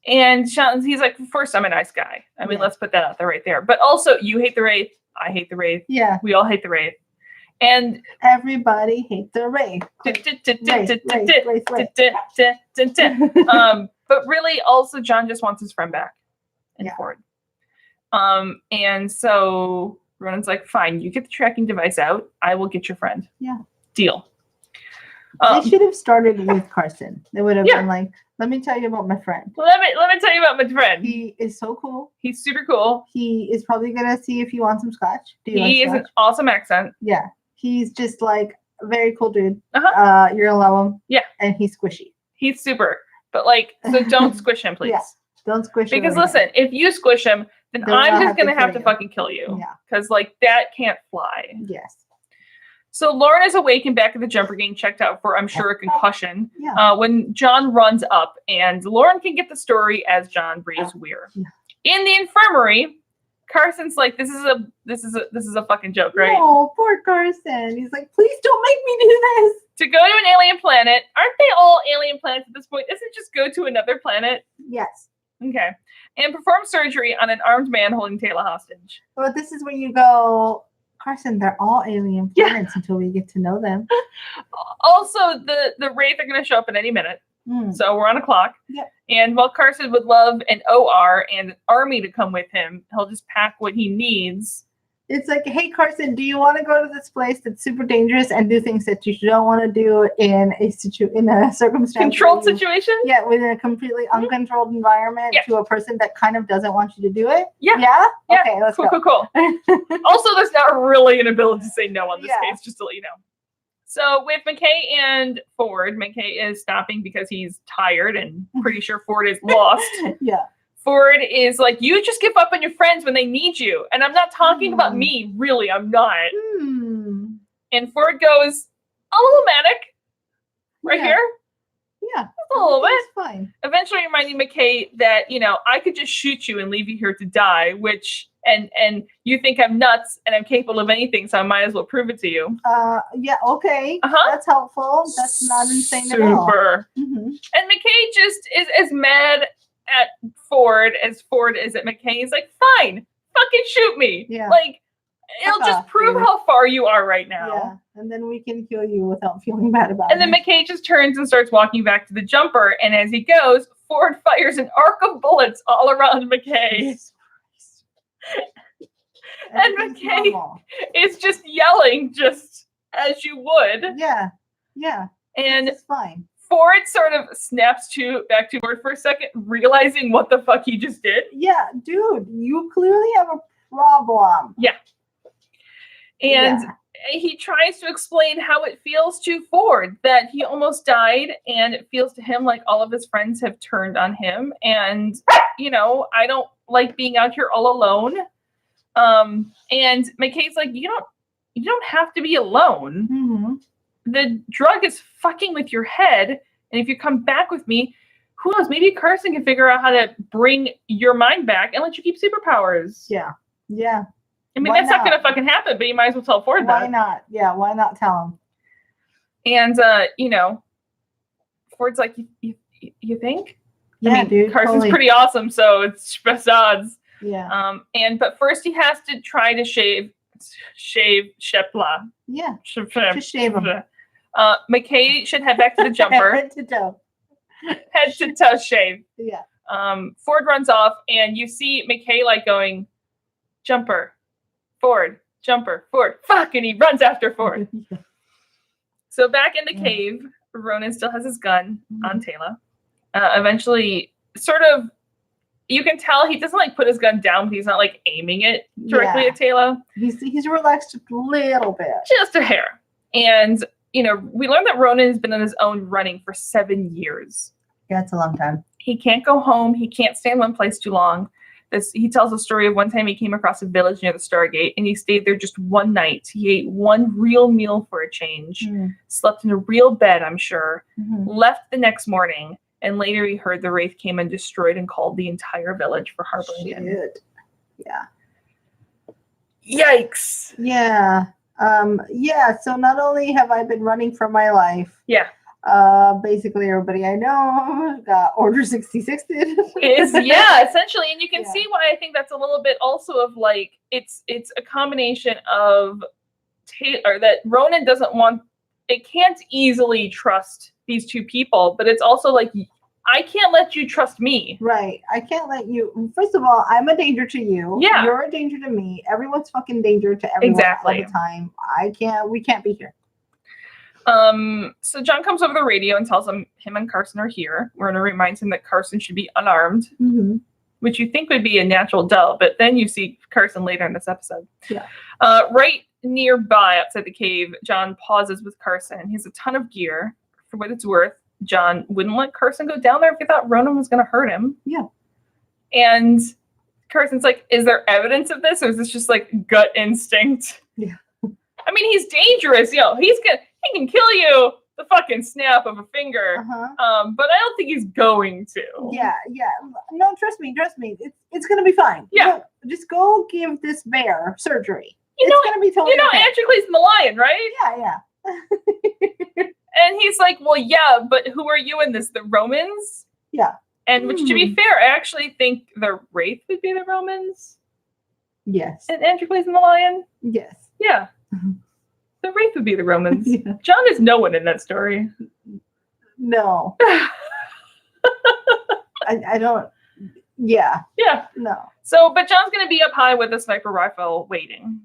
And he's like, first, I'm a nice guy. I mean, let's put that out there right there. But also, you hate the Wraith. I hate the Wraith. Yeah. We all hate the Wraith. And everybody hates the Wraith. But really, also, John just wants his friend back in Ford. And so Ronan's like, fine, you get the tracking device out. I will get your friend. Yeah. Deal. They should have started with Carson. They would have been like, let me tell you about my friend. Let me tell you about my friend. He is so cool. He's super cool. He is probably going to see if you want some scotch. He is an awesome accent. Yeah. He's just like a very cool dude. Uh-huh. You're going to love him. Yeah. And he's squishy. He's super. But like, so don't squish him, please. Yeah. Don't squish him. Because listen, if you squish him, then I'm just going to have to fucking kill you. Yeah. Because like, that can't fly. Yes. So Lauren is awake and back at the jumper getting checked out for, I'm sure, a concussion. Yeah. When John runs up, and Lauren can get the story as John breathes weird. Yeah. In the infirmary, Carson's like, this is a fucking joke, right? Oh, poor Carson. He's like, please don't make me do this. To go to an alien planet. Aren't they all alien planets at this point? Isn't it just go to another planet? Yes. Okay. And perform surgery on an armed man holding Taylor hostage. Well, this is when you go, Carson, they're all alien planets until we get to know them. Also, the Wraith are going to show up in any minute. So we're on a clock. Yep. And while Carson would love an OR and an army to come with him, he'll just pack what he needs. It's like, hey, Carson, do you want to go to this place that's super dangerous and do things that you don't want to do in a circumstance? Controlled situation? Yeah, within a completely uncontrolled environment to a person that kind of doesn't want you to do it? Yeah. Yeah? Okay, let's go. Cool. Also, there's not really an ability to say no on this case, just to let you know. So with McKay and Ford, McKay is stopping because he's tired and pretty sure Ford is lost. Yeah. Ford is like, you just give up on your friends when they need you. And I'm not talking about me, really, I'm not. And Ford goes, a little manic right here. Yeah. A little bit. It's fine. Eventually reminding McKay that, I could just shoot you and leave you here to die, which, and you think I'm nuts and I'm capable of anything, so I might as well prove it to you. Yeah, okay. That's helpful. That's not insane at all. Super. And McKay just is as mad at Ford as Ford is at McKay. He's like, fine, fucking shoot me. Yeah. Like, it'll just prove how far you are right now. Yeah. And then we can kill you without feeling bad about it. And then McKay just turns and starts walking back to the jumper. And as he goes, Ford fires an arc of bullets all around McKay. And McKay is just yelling just as you would. Yeah. Yeah. And it's fine. Ford sort of snaps back to Ford for a second, realizing what the fuck he just did. Yeah, dude, you clearly have a problem. Yeah. And he tries to explain how it feels to Ford that he almost died, and it feels to him like all of his friends have turned on him. And, I don't like being out here all alone. And McKay's like, you don't have to be alone. The drug is fucking with your head. And if you come back with me, who knows? Maybe Carson can figure out how to bring your mind back and let you keep superpowers. Yeah. Yeah. I mean, that's not going to fucking happen, but you might as well tell Ford that. Why not? Yeah. Why not tell him? And, Ford's like, you think? Yeah, I mean, dude. Carson's pretty awesome, so it's best odds. Yeah. But first he has to try to shave Shepla. Yeah. Just shave him. McKay should head back to the jumper. Head to toe. Head to toe shave. Yeah. Ford runs off, and you see McKay like going, jumper, Ford, jumper, Ford, fuck, and he runs after Ford. So back in the cave, Ronan still has his gun on Taylor. Eventually, sort of you can tell he doesn't like put his gun down, but he's not like aiming it directly at Taylor. He's relaxed a little bit. Just a hair. And, you know, we learned that Ronan has been on his own running for 7 years. Yeah, it's a long time. He can't go home. He can't stay in one place too long. He tells a story of one time he came across a village near the Stargate, and he stayed there just one night. He ate one real meal for a change, slept in a real bed, I'm sure, left the next morning, and later he heard the Wraith came and destroyed and called the entire village for harboring him. Yeah. Yikes. Yeah. So not only have I been running for my life. Yeah. Basically everybody I know got Order 66 essentially, and you can see why I think that's a little bit also of like it's a combination of Taylor that Ronan doesn't want, it can't easily trust these two people, but it's also like I can't let you trust me. Right. I can't let you. First of all, I'm a danger to you. Yeah. You're a danger to me. Everyone's fucking danger to everyone all the time. We can't be here. So John comes over the radio and tells him and Carson are here. Werner reminds him that Carson should be unarmed, which you think would be a natural duh, but then you see Carson later in this episode. Yeah. Right nearby outside the cave, John pauses with Carson. He has a ton of gear. For what it's worth, John wouldn't let Carson go down there if he thought Ronan was going to hurt him. Yeah. And Carson's like, is there evidence of this, or is this just like gut instinct? Yeah. I mean, he's dangerous. You know, he can kill you the fucking snap of a finger. But I don't think he's going to. Yeah. No, trust me. It's gonna be fine. Yeah. Just go give this bear surgery. It's gonna be totally. You know, okay. Androcles and the lion, right? Yeah. And he's like, well, yeah, but who are you in this? The Romans? Yeah. And which, to be fair, I actually think the Wraith would be the Romans. Yes. And Androcles and the lion? Yes. Yeah. The Wraith would be the Romans. Yeah. John is no one in that story. No. I don't. Yeah. Yeah. No. So, but John's going to be up high with a sniper rifle waiting.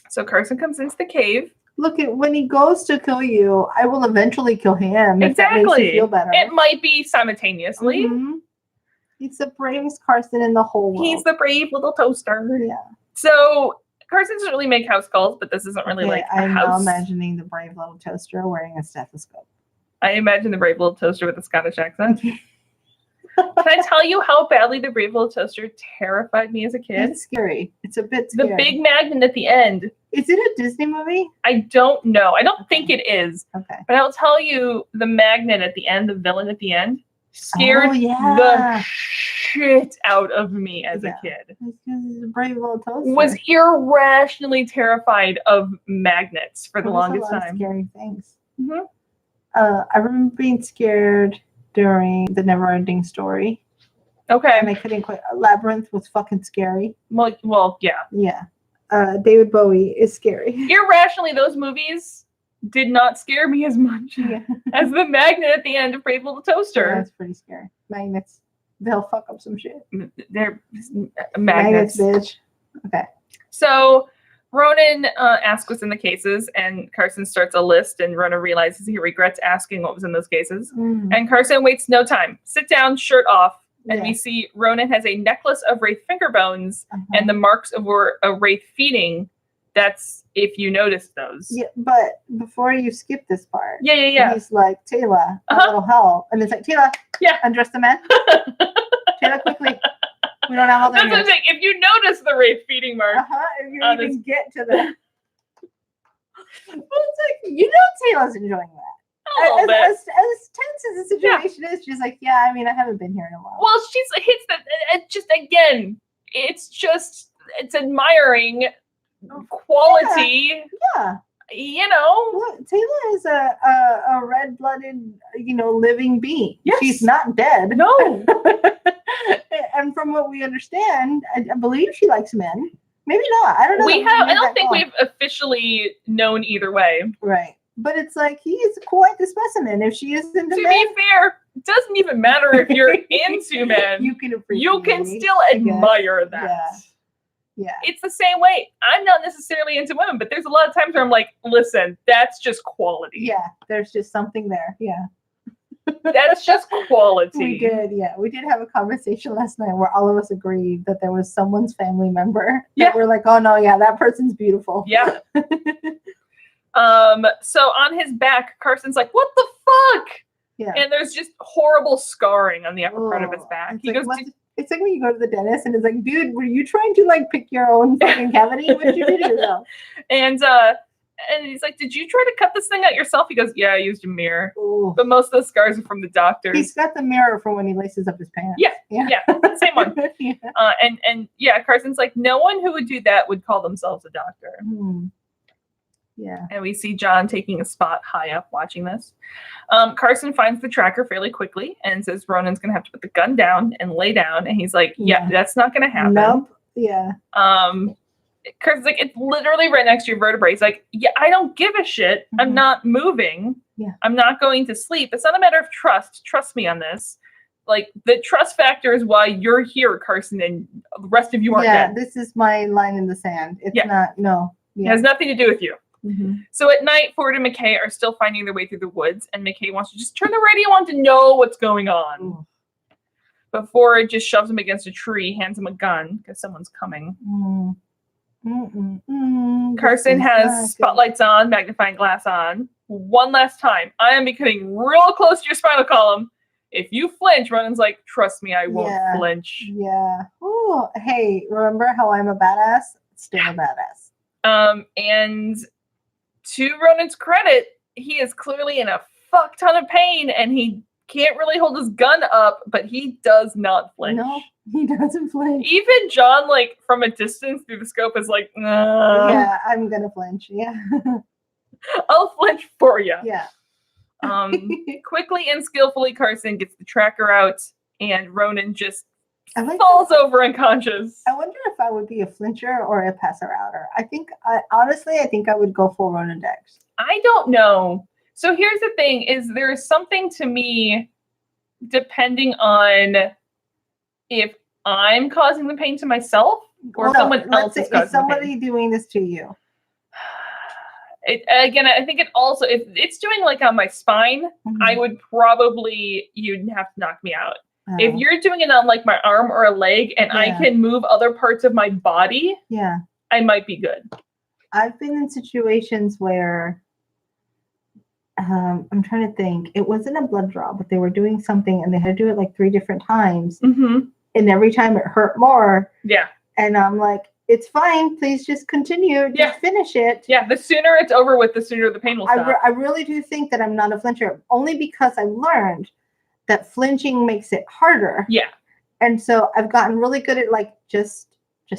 So Carson comes into the cave. Look, when he goes to kill you, I will eventually kill him. Exactly. If that makes you feel better. It might be simultaneously. He's the bravest Carson in the whole world. He's the brave little toaster. Yeah. So Carson doesn't really make house calls, but this isn't really like a house. I'm imagining the brave little toaster wearing a stethoscope. I imagine the brave little toaster with a Scottish accent. Can I tell you how badly the brave little toaster terrified me as a kid? It's scary. It's a bit scary. The big magnet at the end. Is it a Disney movie? I don't know. I don't think it is. Okay. But I'll tell you, the magnet at the end, the villain at the end, scared the shit out of me as a kid. It's because he's a brave little toaster. Was irrationally terrified of magnets for the longest time. Scary things. I remember being scared during the Never-Ending Story. Okay. And I couldn't quite. Labyrinth was fucking scary. Well, yeah. Yeah. David Bowie is scary. Irrationally, those movies did not scare me as much as the magnet at the end of Brave Little Toaster. Yeah, that's pretty scary. Magnets, they'll fuck up some shit. They're magnets, bitch. Okay. So Ronan asks what's in the cases, and Carson starts a list, and Ronan realizes he regrets asking what was in those cases. And Carson waits no time. Sit down, shirt off, and we see Ronan has a necklace of Wraith finger bones and the marks of a Wraith feeding. That's if you notice those. Yeah, but before you skip this part, he's like, Taylor, a little help. And it's like, Taylor, undress the man. Taylor, quickly. We don't have all the That's what I'm saying. If you notice the Wraith feeding mark. If you even get to the... Well, it's like, you know Taylor's enjoying that. As tense as the situation is, she's like, I mean, I haven't been here in a while. Well, she's hits that. Just again, it's admiring quality. Yeah. You know, look, Taylor is a red-blooded, living being. Yes. She's not dead. No. And from what we understand, I believe she likes men. Maybe not. I don't know. I don't think we've officially known either way. Right. But it's like, he is quite the specimen. If she isn't into men. To be fair, it doesn't even matter if you're into men. You can appreciate You can still admire that. Yeah. It's the same way. I'm not necessarily into women, but there's a lot of times where I'm like, listen, that's just quality. Yeah. There's just something there. Yeah. That's just quality. We did, yeah. We did have a conversation last night where all of us agreed that there was someone's family member. Yeah. We're like, oh no, yeah, that person's beautiful. Yeah. So on his back, Carson's like, what the fuck? Yeah. And there's just horrible scarring on the upper part of his back. He goes, it's like when you go to the dentist and it's like, dude, were you trying to like pick your own fucking cavity? What did you do to yourself? And he's like, did you try to cut this thing out yourself? He goes, yeah, I used a mirror. Ooh. But most of the scars are from the doctor. He's got the mirror for when he laces up his pants. Yeah, same one. Yeah. And Carson's like, no one who would do that would call themselves a doctor. Mm. Yeah. And we see John taking a spot high up watching this. Carson finds the tracker fairly quickly and says Ronan's going to have to put the gun down and lay down. And he's like, yeah, that's not going to happen. Nope. Yeah. Because like it's literally right next to your vertebrae. He's like, yeah, I don't give a shit. Mm-hmm. I'm not moving. Yeah. I'm not going to sleep. It's not a matter of trust. Trust me on this. Like the trust factor is why you're here, Carson, and the rest of you aren't dead. This is my line in the sand. It's not. No. Yeah. It has nothing to do with you. Mm-hmm. So at night, Ford and McKay are still finding their way through the woods, and McKay wants to just turn the radio on to know what's going on. Ooh. But Ford just shoves him against a tree, hands him a gun because someone's coming. Carson has spotlights on, magnifying glass on. One last time, I am becoming real close to your spinal column. If you flinch, Ronan's like, trust me, I won't flinch. Yeah. Ooh, hey, remember how I'm a badass? Still a badass. And to Ronan's credit, he is clearly in a fuck ton of pain, and he can't really hold his gun up, but he does not flinch. No, he doesn't flinch. Even John, like, from a distance through the scope is like, nah. Yeah, I'm gonna flinch, yeah. I'll flinch for you. Yeah. Quickly and skillfully, Carson gets the tracker out, and Ronan just falls over unconscious. I wonder if I would be a flincher or a passer-outer. Honestly, I think I would go full Ronan Dex. I don't know. So here's the thing, is there's something to me, depending on if I'm causing the pain to myself or someone else is causing the pain. Is somebody doing this to you? Again, I think it also, if it's doing like on my spine, I would probably, you'd have to knock me out. Oh. If you're doing it on like my arm or a leg and I can move other parts of my body, I might be good. I've been in situations where I'm trying to think. It wasn't a blood draw, but they were doing something and they had to do it like 3 different times. Mm-hmm. And every time it hurt more. Yeah. And I'm like, it's fine. Please just continue. Just finish it. Yeah. The sooner it's over with, the sooner the pain will stop. I really do think that I'm not a flincher, only because I learned that flinching makes it harder. Yeah. And so I've gotten really good at like, just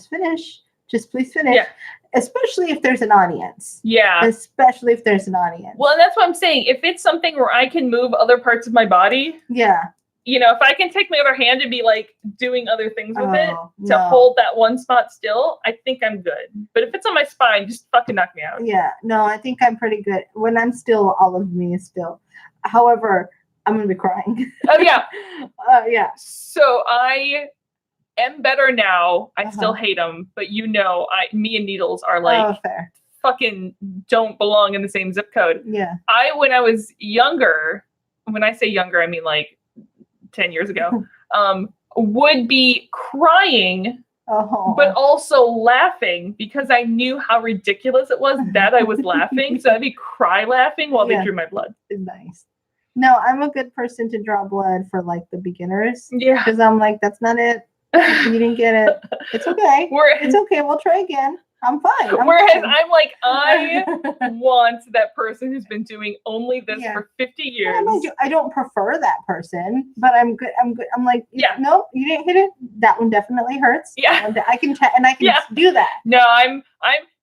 finish. Just please finish. Yeah. Especially if there's an audience. Yeah. Especially if there's an audience. Well, and that's what I'm saying. If it's something where I can move other parts of my body. Yeah. You know, if I can take my other hand and be like doing other things with it to hold that one spot still, I think I'm good. But if it's on my spine, just fucking knock me out. Yeah. No, I think I'm pretty good. When I'm still, all of me is still. However, I'm going to be crying. Oh, yeah. Yeah. So I am better now. I still hate them, but you know, me and needles are like fucking don't belong in the same zip code. Yeah. When I was younger, when I say younger, I mean like 10 years ago, would be crying, but also laughing because I knew how ridiculous it was that I was laughing. So I'd be cry laughing while they drew my blood. Nice. No, I'm a good person to draw blood for like the beginners. Yeah. Because I'm like, that's not it. You didn't get it. It's okay. It's okay. We'll try again. I'm fine. I'm like, I want that person who's been doing only this for 50 years. I don't prefer that person, but I'm good. I'm like, no, you didn't hit it. That one definitely hurts. Yeah. I can do that. No, I'm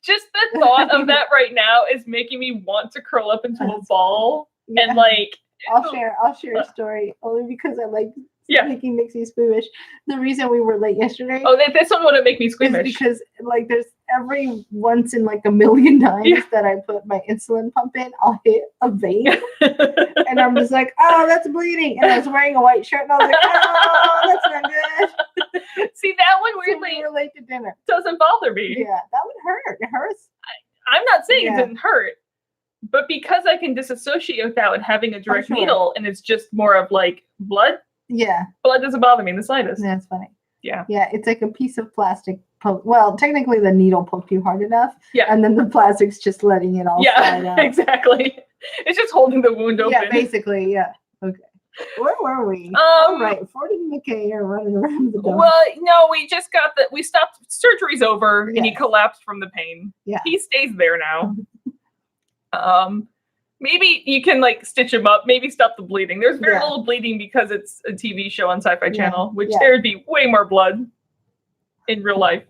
just the thought of that right now is making me want to curl up into a ball and like. I'll share a story only because I like making Nixie squeamish. The reason we were late yesterday. Oh, this one wouldn't make me squeamish. Is because like there's every once in like a million times that I put my insulin pump in, I'll hit a vein. And I'm just like, oh, that's bleeding. And I was wearing a white shirt and I was like, oh, that's not good. See, that one weirdly we were late to dinner. Doesn't bother me. Yeah, that would hurt. It hurts. I'm not saying it didn't hurt. But because I can disassociate without having a direct needle, and it's just more of like blood. Yeah. Blood doesn't bother me in the slightest. That's funny. Yeah. Yeah, it's like a piece of plastic. Well, technically the needle poked you hard enough. Yeah. And then the plastic's just letting it all slide out. Exactly. It's just holding the wound open. Yeah, basically, yeah. Okay. Where were we? All right, Ford and McKay are running around the door. Well, no, we stopped, surgery's over, and he collapsed from the pain. Yeah. He stays there now. Maybe you can like stitch him up, maybe stop the bleeding. There's very little bleeding because it's a TV show on Sci-Fi Channel, which there would be way more blood in real life.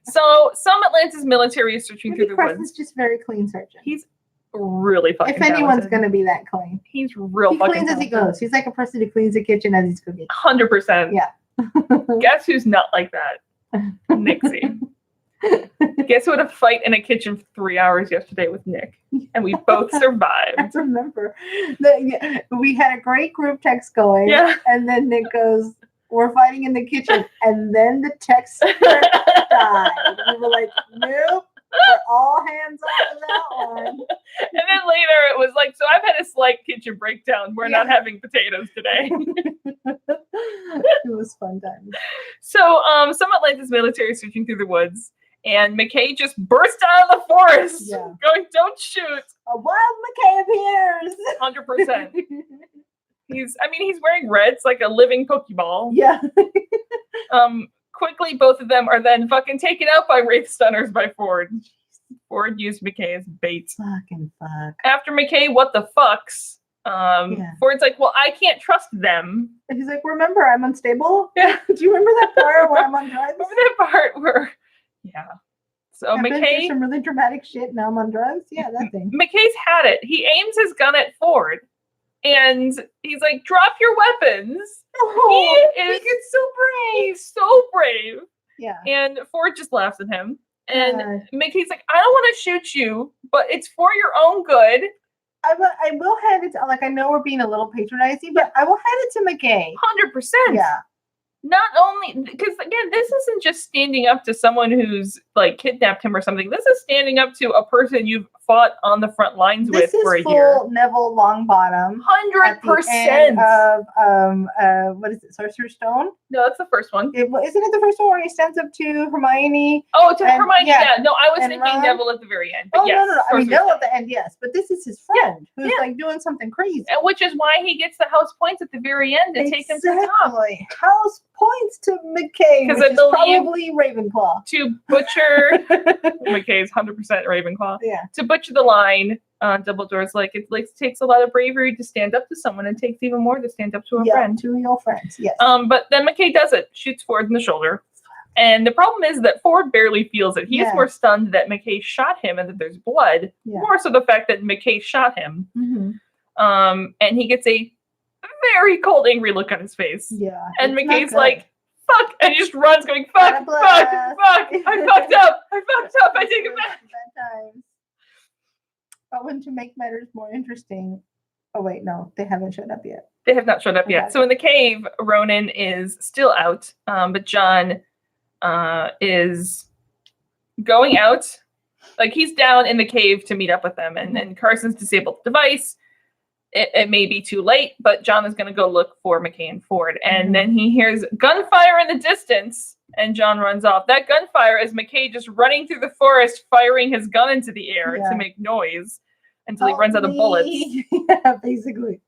So some Atlantis military is searching through the woods. Carson's just very clean surgeon. He's really fucking If anyone's going to be that clean. He's real he fucking cleans as he goes. He's like a person who cleans the kitchen as he's cooking. 100%. Yeah. Guess who's not like that? Nixie. Guess who had a fight in a kitchen for 3 hours yesterday with Nick? And we both survived. I remember. We had a great group text going. Yeah. And then Nick goes, we're fighting in the kitchen. And then the text died. We were like, nope. We're all hands off of that one. And then later it was like, so I've had a slight kitchen breakdown. We're not having potatoes today. It was fun times. So some Atlantis military is searching through the woods, and McKay just burst out of the forest, going, "Don't shoot!" A wild McKay appears. 100%. He's wearing red. It's like a living Pokeball. Yeah. Quickly, both of them are then fucking taken out by Wraith Stunners by Ford. Ford used McKay as bait. Fucking fuck. After McKay, what the fucks? Ford's like, well, I can't trust them. And he's like, remember, I'm unstable? Yeah. Do you remember that part where I'm on drugs? Remember that part where, So I've been McKay, through some really dramatic shit, now I'm on drugs? Yeah, that thing. McKay's had it. He aims his gun at Ford. And he's like, drop your weapons. Oh, he gets so brave. He's so brave. Yeah. And Ford just laughs at him. And McKay's like, I don't want to shoot you, but it's for your own good. I will hand it to, like, I know we're being a little patronizing, but I will hand it to McKay. 100%. Yeah. Not only, because again, this isn't just standing up to someone who's like kidnapped him or something. This is standing up to a person you've fought on the front lines with for a year. This is full Neville Longbottom. 100%. Of what is it, Sorcerer's Stone? No, that's the first one. Isn't it the first one where he stands up to Hermione? Oh, to Hermione, yeah. No, I was thinking Ron? Neville at the very end. But yes, no. I mean, Neville at the end, yes. But this is his friend who's like doing something crazy. Which is why he gets the house points at the very end to take him to the top. House points to McKay, which is probably Ravenclaw. To butcher, McKay's 100% Ravenclaw. Yeah. To butcher the line, Dumbledore's like, it takes a lot of bravery to stand up to someone, and takes even more to stand up to a friend. To your friends, yes. But then McKay does it, shoots Ford in the shoulder. And the problem is that Ford barely feels it. He is more stunned that McKay shot him and that there's blood. Yeah. More so the fact that McKay shot him. Mm-hmm. And he gets a very cold, angry look on his face. Yeah. And McKay's like, fuck, and he just runs going, fuck, I fucked up, I take it back. But when to make matters more interesting, oh wait, no, they haven't showed up yet. They have not showed up yet. So in the cave, Ronan is still out, but John is going out. Like, he's down in the cave to meet up with them, and then Carson's disabled the device. It may be too late, but John is going to go look for McKay and Ford. And then he hears gunfire in the distance, and John runs off. That gunfire is McKay just running through the forest, firing his gun into the air to make noise until he runs out of bullets. Yeah, basically.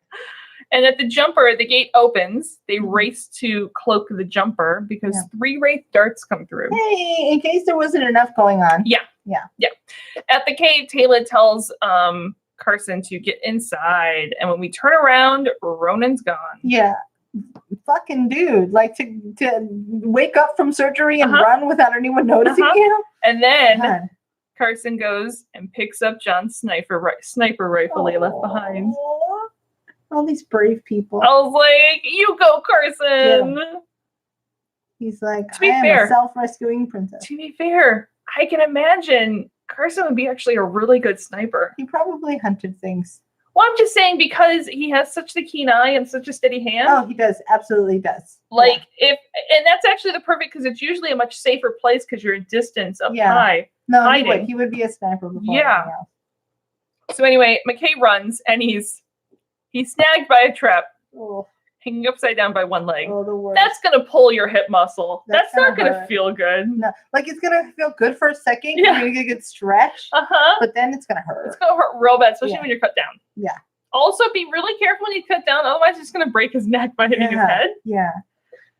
And at the jumper, the gate opens. They race to cloak the jumper because 3 Wraith darts come through. Hey, in case there wasn't enough going on. Yeah. At the cave, Taylor tells Carson to get inside, and when we turn around, Ronan's gone. Yeah, fucking dude, like to wake up from surgery and run without anyone noticing you. And then Carson goes and picks up John's sniper rifle he left behind. All these brave people. I was like, you go, Carson. He's like, to be fair, a self-rescuing princess. To be fair, I can imagine Carson would be actually a really good sniper. He probably hunted things. Well, I'm just saying because he has such the keen eye and such a steady hand. Oh, he does. Absolutely does. Like, and that's actually the perfect, because it's usually a much safer place because you're a distance up high. No, he would be a sniper before anything else. So anyway, McKay runs, and he's snagged by a trap, hanging upside down by one leg. Oh, the worst. That's gonna pull your hip muscle. That's not gonna hurt. feel good. No, like it's gonna feel good for a second. Yeah. You're gonna get a good stretch. But then it's gonna hurt. It's gonna hurt real bad, especially when you're cut down. Yeah. Also, be really careful when you cut down. Otherwise, it's gonna break his neck by hitting his head. Yeah.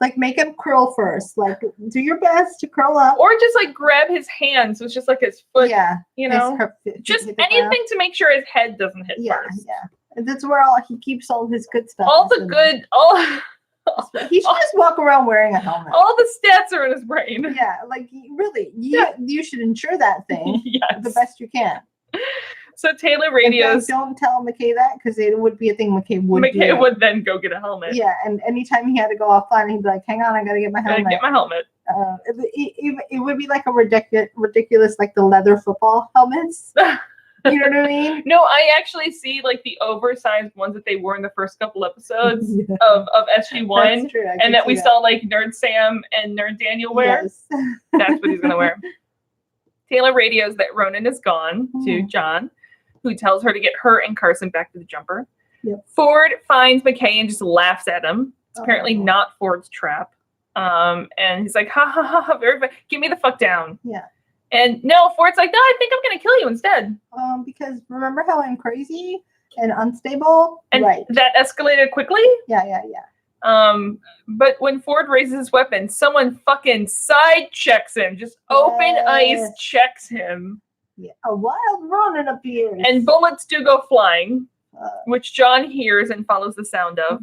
Like make him curl first. Like do your best to curl up. Or just like grab his hand. So it's just like his foot. Yeah. You know. Just anything to make sure his head doesn't hit first. Yeah. And that's where he keeps all his good stuff. He should just walk around wearing a helmet. All the stats are in his brain. Yeah, like really, you should insure that thing the best you can. So Taylor radios. Don't tell McKay that because it would be a thing McKay would do. McKay would then go get a helmet. Yeah, and anytime he had to go offline, he'd be like, "Hang on, I gotta get my helmet." It would be like a ridiculous, like the leather football helmets. You know what I mean? No, I actually see like the oversized ones that they wore in the first couple episodes of SG1, and that we saw like Nerd Sam and Nerd Daniel wear. Yes. That's what he's gonna wear. Taylor radios that Ronan is gone to John, who tells her to get her and Carson back to the jumper. Yep. Ford finds McKay and just laughs at him. It's apparently not Ford's trap. And he's like, ha ha ha ha, very fun. Get me the fuck down. Yeah. And no, Ford's like, no, I think I'm gonna kill you instead. Because remember how I'm crazy and unstable? And that escalated quickly? Yeah. But when Ford raises his weapon, someone fucking side checks him. Just open ice checks him. Yeah. A wild Ronan appears. And bullets do go flying, which John hears and follows the sound of.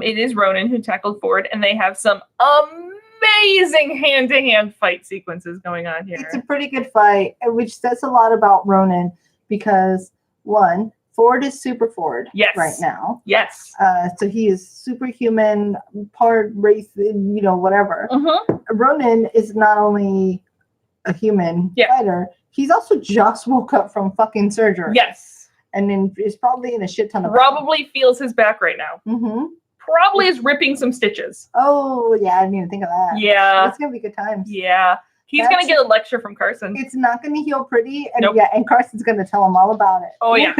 It is Ronan who tackled Ford, and they have some amazing hand-to-hand fight sequences going on here. It's a pretty good fight, which says a lot about Ronan because, one, Ford is super Ford right now. Yes. So he is superhuman, part race, whatever. Ronan is not only a human fighter, he's also just woke up from fucking surgery. Yes. And then is probably in a shit ton of pain. Feels his back right now. Probably is ripping some stitches. Oh, yeah, I didn't even think of that. Yeah. It's going to be good times. Yeah. He's going to get a lecture from Carson. It's not going to heal pretty. And and Carson's going to tell him all about it. Oh, yeah.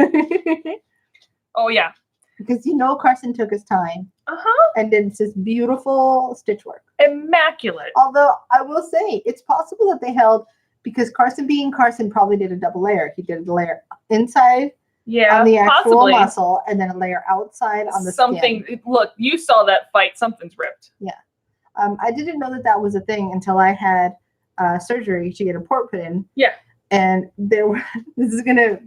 Oh, yeah. Because Carson took his time. And did this beautiful stitch work. Immaculate. Although, I will say, it's possible that they held, because Carson being Carson probably did a double layer. He did a layer inside. Yeah, on the actual muscle, and then a layer outside on the skin. Look, you saw that fight. Something's ripped. Yeah. I didn't know that was a thing until I had surgery to get a port put in. Yeah. And this is going to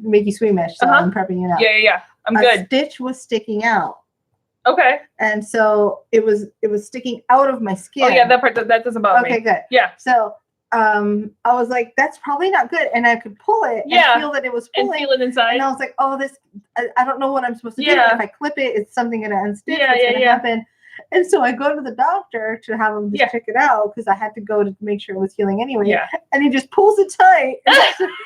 make you squeamish, so I'm prepping you now. Yeah. I'm good. A stitch was sticking out. Okay. And so it was sticking out of my skin. Oh, yeah, that part, that doesn't bother me. Okay, good. Yeah. So I was like, that's probably not good. And I could pull it and feel that it was pulling. And feel it inside. And I was like, oh, I don't know what I'm supposed to do. If I clip it, it's something going to unstitch. What's going to happen? And so I go to the doctor to have him just check it out because I had to go to make sure it was healing anyway. Yeah. And he just pulls it tight. And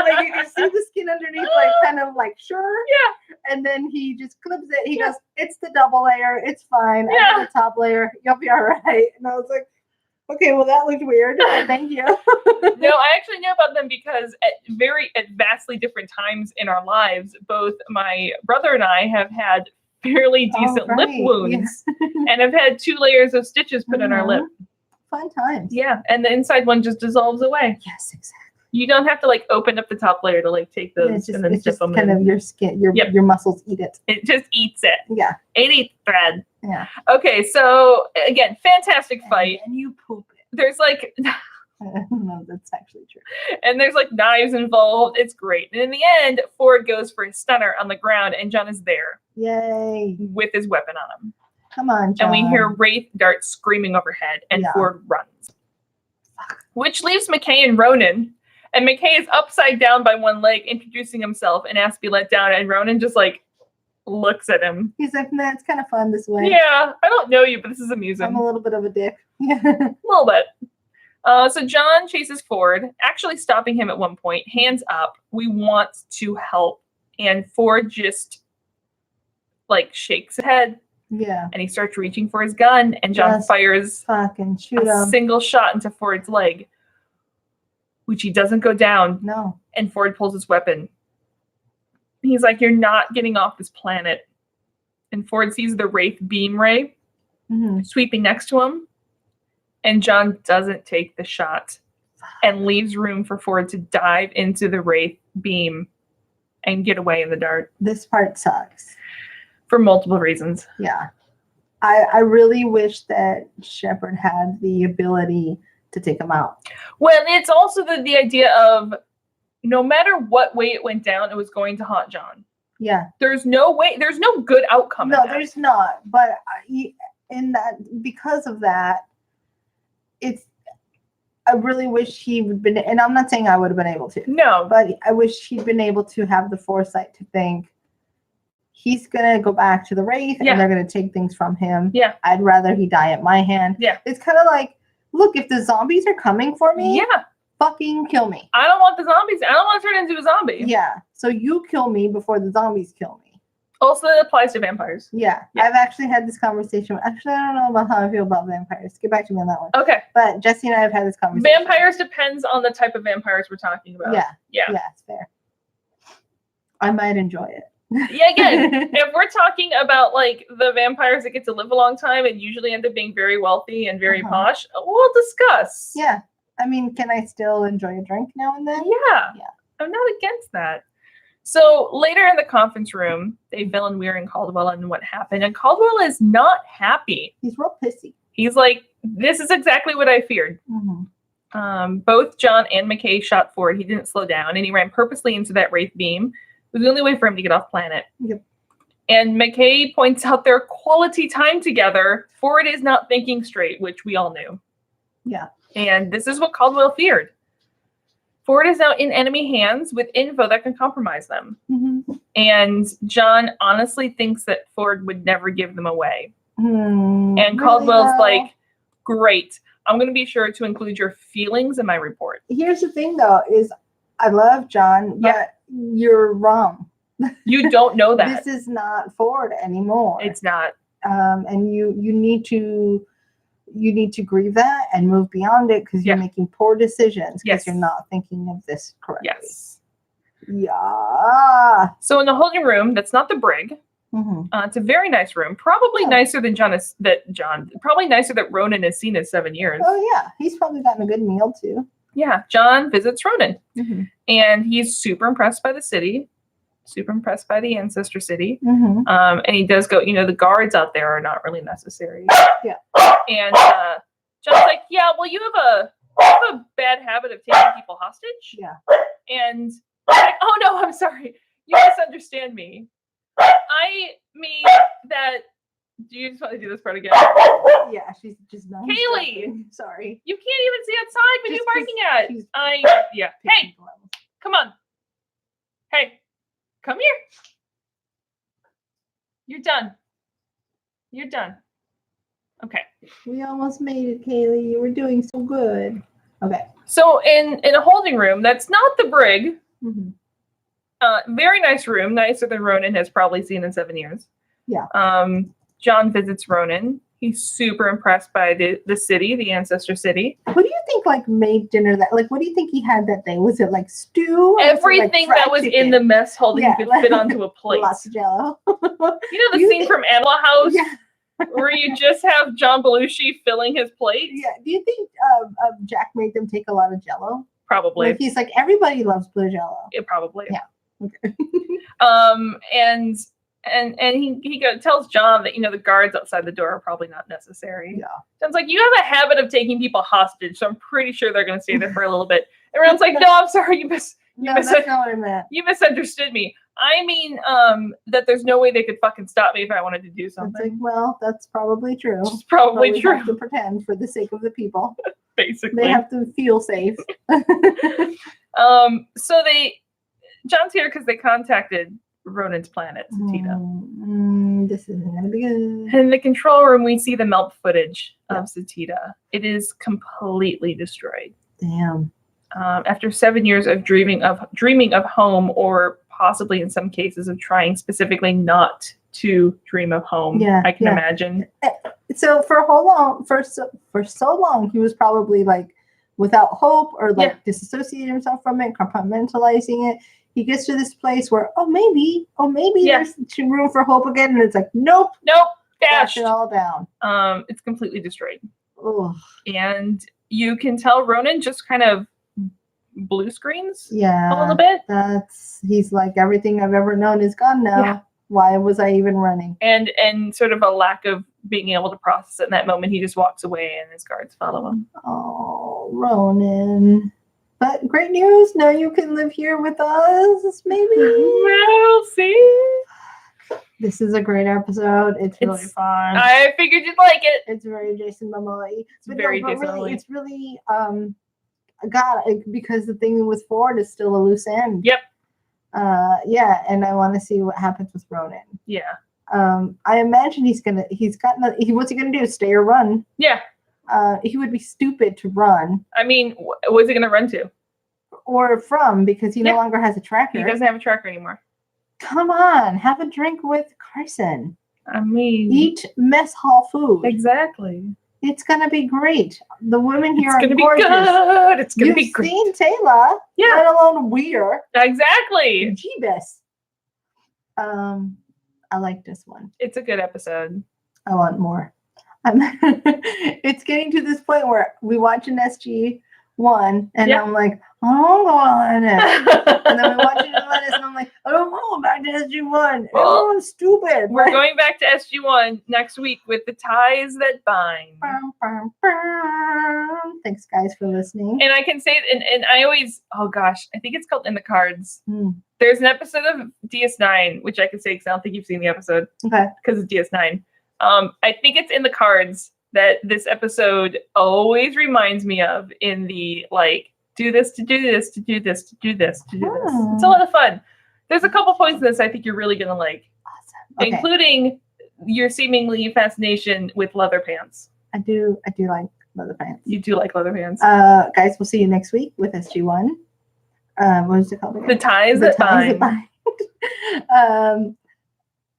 like you can see the skin underneath, like kind of like sure. Yeah. And then he just clips it. He goes, it's the double layer. It's fine. I have the top layer. You'll be all right. And I was like, okay, well, that looked weird. Thank you. No, I actually knew about them because at vastly different times in our lives, both my brother and I have had fairly decent lip wounds and have had 2 layers of stitches put in our lip. Fun times. Yeah, and the inside one just dissolves away. Yes, exactly. You don't have to like open up the top layer to like take those and then stick them in. Kind of your skin, your muscles eat it. It just eats it. Yeah. It eats thread. Yeah. Okay, so again, fantastic fight. And you poop it. There's like no, that's actually true. And there's like knives involved. It's great. And in the end, Ford goes for his stunner on the ground, and John is there. Yay. With his weapon on him. Come on, John. And we hear Wraith dart screaming overhead, and Ford runs. Which leaves McKay and Ronan. And McKay is upside down by one leg, introducing himself, and asks to be let down. And Ronan just like looks at him. He's like, nah, it's kind of fun this way. Yeah, I don't know you, but this is amusing. I'm a little bit of a dick. A little bit. So John chases Ford, actually stopping him at one point, hands up. We want to help. And Ford just like shakes his head. Yeah. And he starts reaching for his gun, and John fires fucking shoot a single shot into Ford's leg. which he doesn't go down. No. And Ford pulls his weapon. He's like, you're not getting off this planet. And Ford sees the Wraith beam ray sweeping next to him. And John doesn't take the shot and leaves room for Ford to dive into the Wraith beam and get away in the dark. This part sucks. For multiple reasons. Yeah. I really wish that Shepard had the ability to take him out. Well, it's also the idea of no matter what way it went down, it was going to haunt John. Yeah. There's no way, there's no good outcome. No, there's not. But in that, because of that, I really wish he would have been, and I'm not saying I would have been able to. No. But I wish he'd been able to have the foresight to think, he's going to go back to the Wraith and they're going to take things from him. Yeah. I'd rather he die at my hand. Yeah. It's kind of like, look, if the zombies are coming for me, fucking kill me. I don't want the zombies. I don't want to turn into a zombie. Yeah. So you kill me before the zombies kill me. Also, it applies to vampires. Yeah. I've actually had this conversation. Actually, I don't know about how I feel about vampires. Get back to me on that one. Okay. But Jesse and I have had this conversation. Vampires depends on the type of vampires we're talking about. Yeah. Yeah. Yeah, it's fair. I might enjoy it. Yeah, again, if we're talking about like the vampires that get to live a long time and usually end up being very wealthy and very posh, we'll discuss. Yeah. I mean, can I still enjoy a drink now and then? Yeah. Yeah. I'm not against that. So later in the conference room, they fill in Weir and Caldwell on what happened, and Caldwell is not happy. He's real pissy. He's like, this is exactly what I feared. Both John and McKay shot Ford. He didn't slow down, and he ran purposely into that Wraith beam. It was the only way for him to get off planet. Yep. And McKay points out their quality time together. Ford is not thinking straight, which we all knew. Yeah. And this is what Caldwell feared. Ford is now in enemy hands with info that can compromise them. And John honestly thinks that Ford would never give them away. And Caldwell's like, great. I'm going to be sure to include your feelings in my report. Here's the thing, though, is I love John, but you're wrong. You don't know that. This is not Ford anymore. It's not. And you need to grieve that and move beyond it, because you're making poor decisions because you're not thinking of this correctly. Yes. Yeah. So in the holding room, that's not the brig. It's a very nice room. Probably nicer than probably nicer that Ronan has seen in 7 years. Oh yeah. He's probably gotten a good meal too. Yeah. John visits Ronan. And he's super impressed by the city. Super impressed by the ancestor city. And he does go, the guards out there are not really necessary. Yeah. And John's like, yeah, well, you have a bad habit of taking people hostage. Yeah. And I'm like, oh no, I'm sorry. You misunderstand me. I mean that. Do you just want to do this part again? Yeah, she's just not. Kaylee, sorry. You can't even see outside when you're barking at. Yeah. Hey, come on. Hey, come here. You're done. You're done. Okay. We almost made it, Kaylee. You were doing so good. Okay. So in a holding room, that's not the brig. Very nice room, nicer than Ronan has probably seen in 7 years. Yeah. John visits Ronan. He's super impressed by the city, the ancestor city. What do you think made dinner that what do you think he had that day? Was it stew? Everything that was in the mess holding could fit onto a plate. Lots of Jello. The scene from Animal House where you just have John Belushi filling his plate? Yeah. Do you think Jack made them take a lot of Jello? Probably. He's like, everybody loves blue Jello. Yeah, probably. Yeah. Okay. And he tells John that the guards outside the door are probably not necessary. Yeah. John's like, you have a habit of taking people hostage, so I'm pretty sure they're going to stay there for a little bit. Everyone's like, no, I'm sorry, that's not what I meant. You misunderstood me. I mean, that there's no way they could fucking stop me if I wanted to do something. Well, that's probably true. It's probably true. Have to pretend for the sake of the people. Basically, they have to feel safe. So John's here because they contacted Ronan's planet, Satita. This isn't gonna be good. In the control room, we see the melt footage of Satita. It is completely destroyed. Damn. After 7 years of dreaming of home, or possibly in some cases of trying specifically not to dream of home. I can imagine. So for so long, he was probably without hope or like disassociating himself from it, compartmentalizing it. He gets to this place where, maybe there's room for hope again. And it's like, nope. Dashed it all down. It's completely destroyed. Ugh. And you can tell Ronan just kind of blue screens a little bit. He's like, everything I've ever known is gone now. Yeah. Why was I even running? And sort of a lack of being able to process it in that moment. He just walks away and his guards follow him. Oh, Ronan. But great news. Now you can live here with us, maybe. We'll see. This is a great episode. It's really fun. I figured you'd like it. It's very Jason Momoaaaa. It's really God, because the thing with Ford is still a loose end. Yep. And I want to see what happens with Ronan. Yeah. I imagine what's he gonna do? Stay or run? Yeah. He would be stupid to run. I mean, what's he gonna run to? Or from, because he no longer has a tracker. He doesn't have a tracker anymore. Come on, have a drink with Carson. I mean, eat mess hall food. Exactly. It's gonna be great. The women here are gorgeous. Good. It's gonna be great. You've seen Taylor, let alone Weir. Exactly. Jeebus. I like this one. It's a good episode. I want more. It's getting to this point where we watch an SG1 and I'm like, I don't go on it. And then we watch it in Lettuce and I'm like, I don't know back to SG1. Everyone's stupid. We're going back to SG1 next week with the ties that bind. Thanks guys for listening. And I can say, and I always, I think it's called In the Cards. There's an episode of DS9, which I can say because I don't think you've seen the episode. Okay. Because it's DS9. I think it's In the Cards that this episode always reminds me of, in the like, do this to do this to do this to do this to do this. It's a lot of fun. There's a couple points in this I think you're really gonna like. Awesome. Okay. Including your seemingly fascination with leather pants. I do like leather pants. You do like leather pants. Guys, we'll see you next week with SG1. What was it called again? The ties that bind.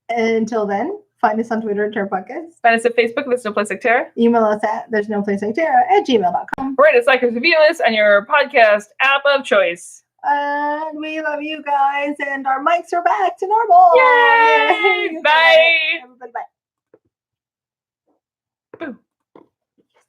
Until then, find us on Twitter at Terra Podcast. Find us at Facebook, There's No Place Like Terra. Email us at theresnoplaceliketerra@gmail.com. Rate us, like us, review us on your podcast app of choice. And we love you guys, and our mics are back to normal. Yay! Bye! Everybody, bye.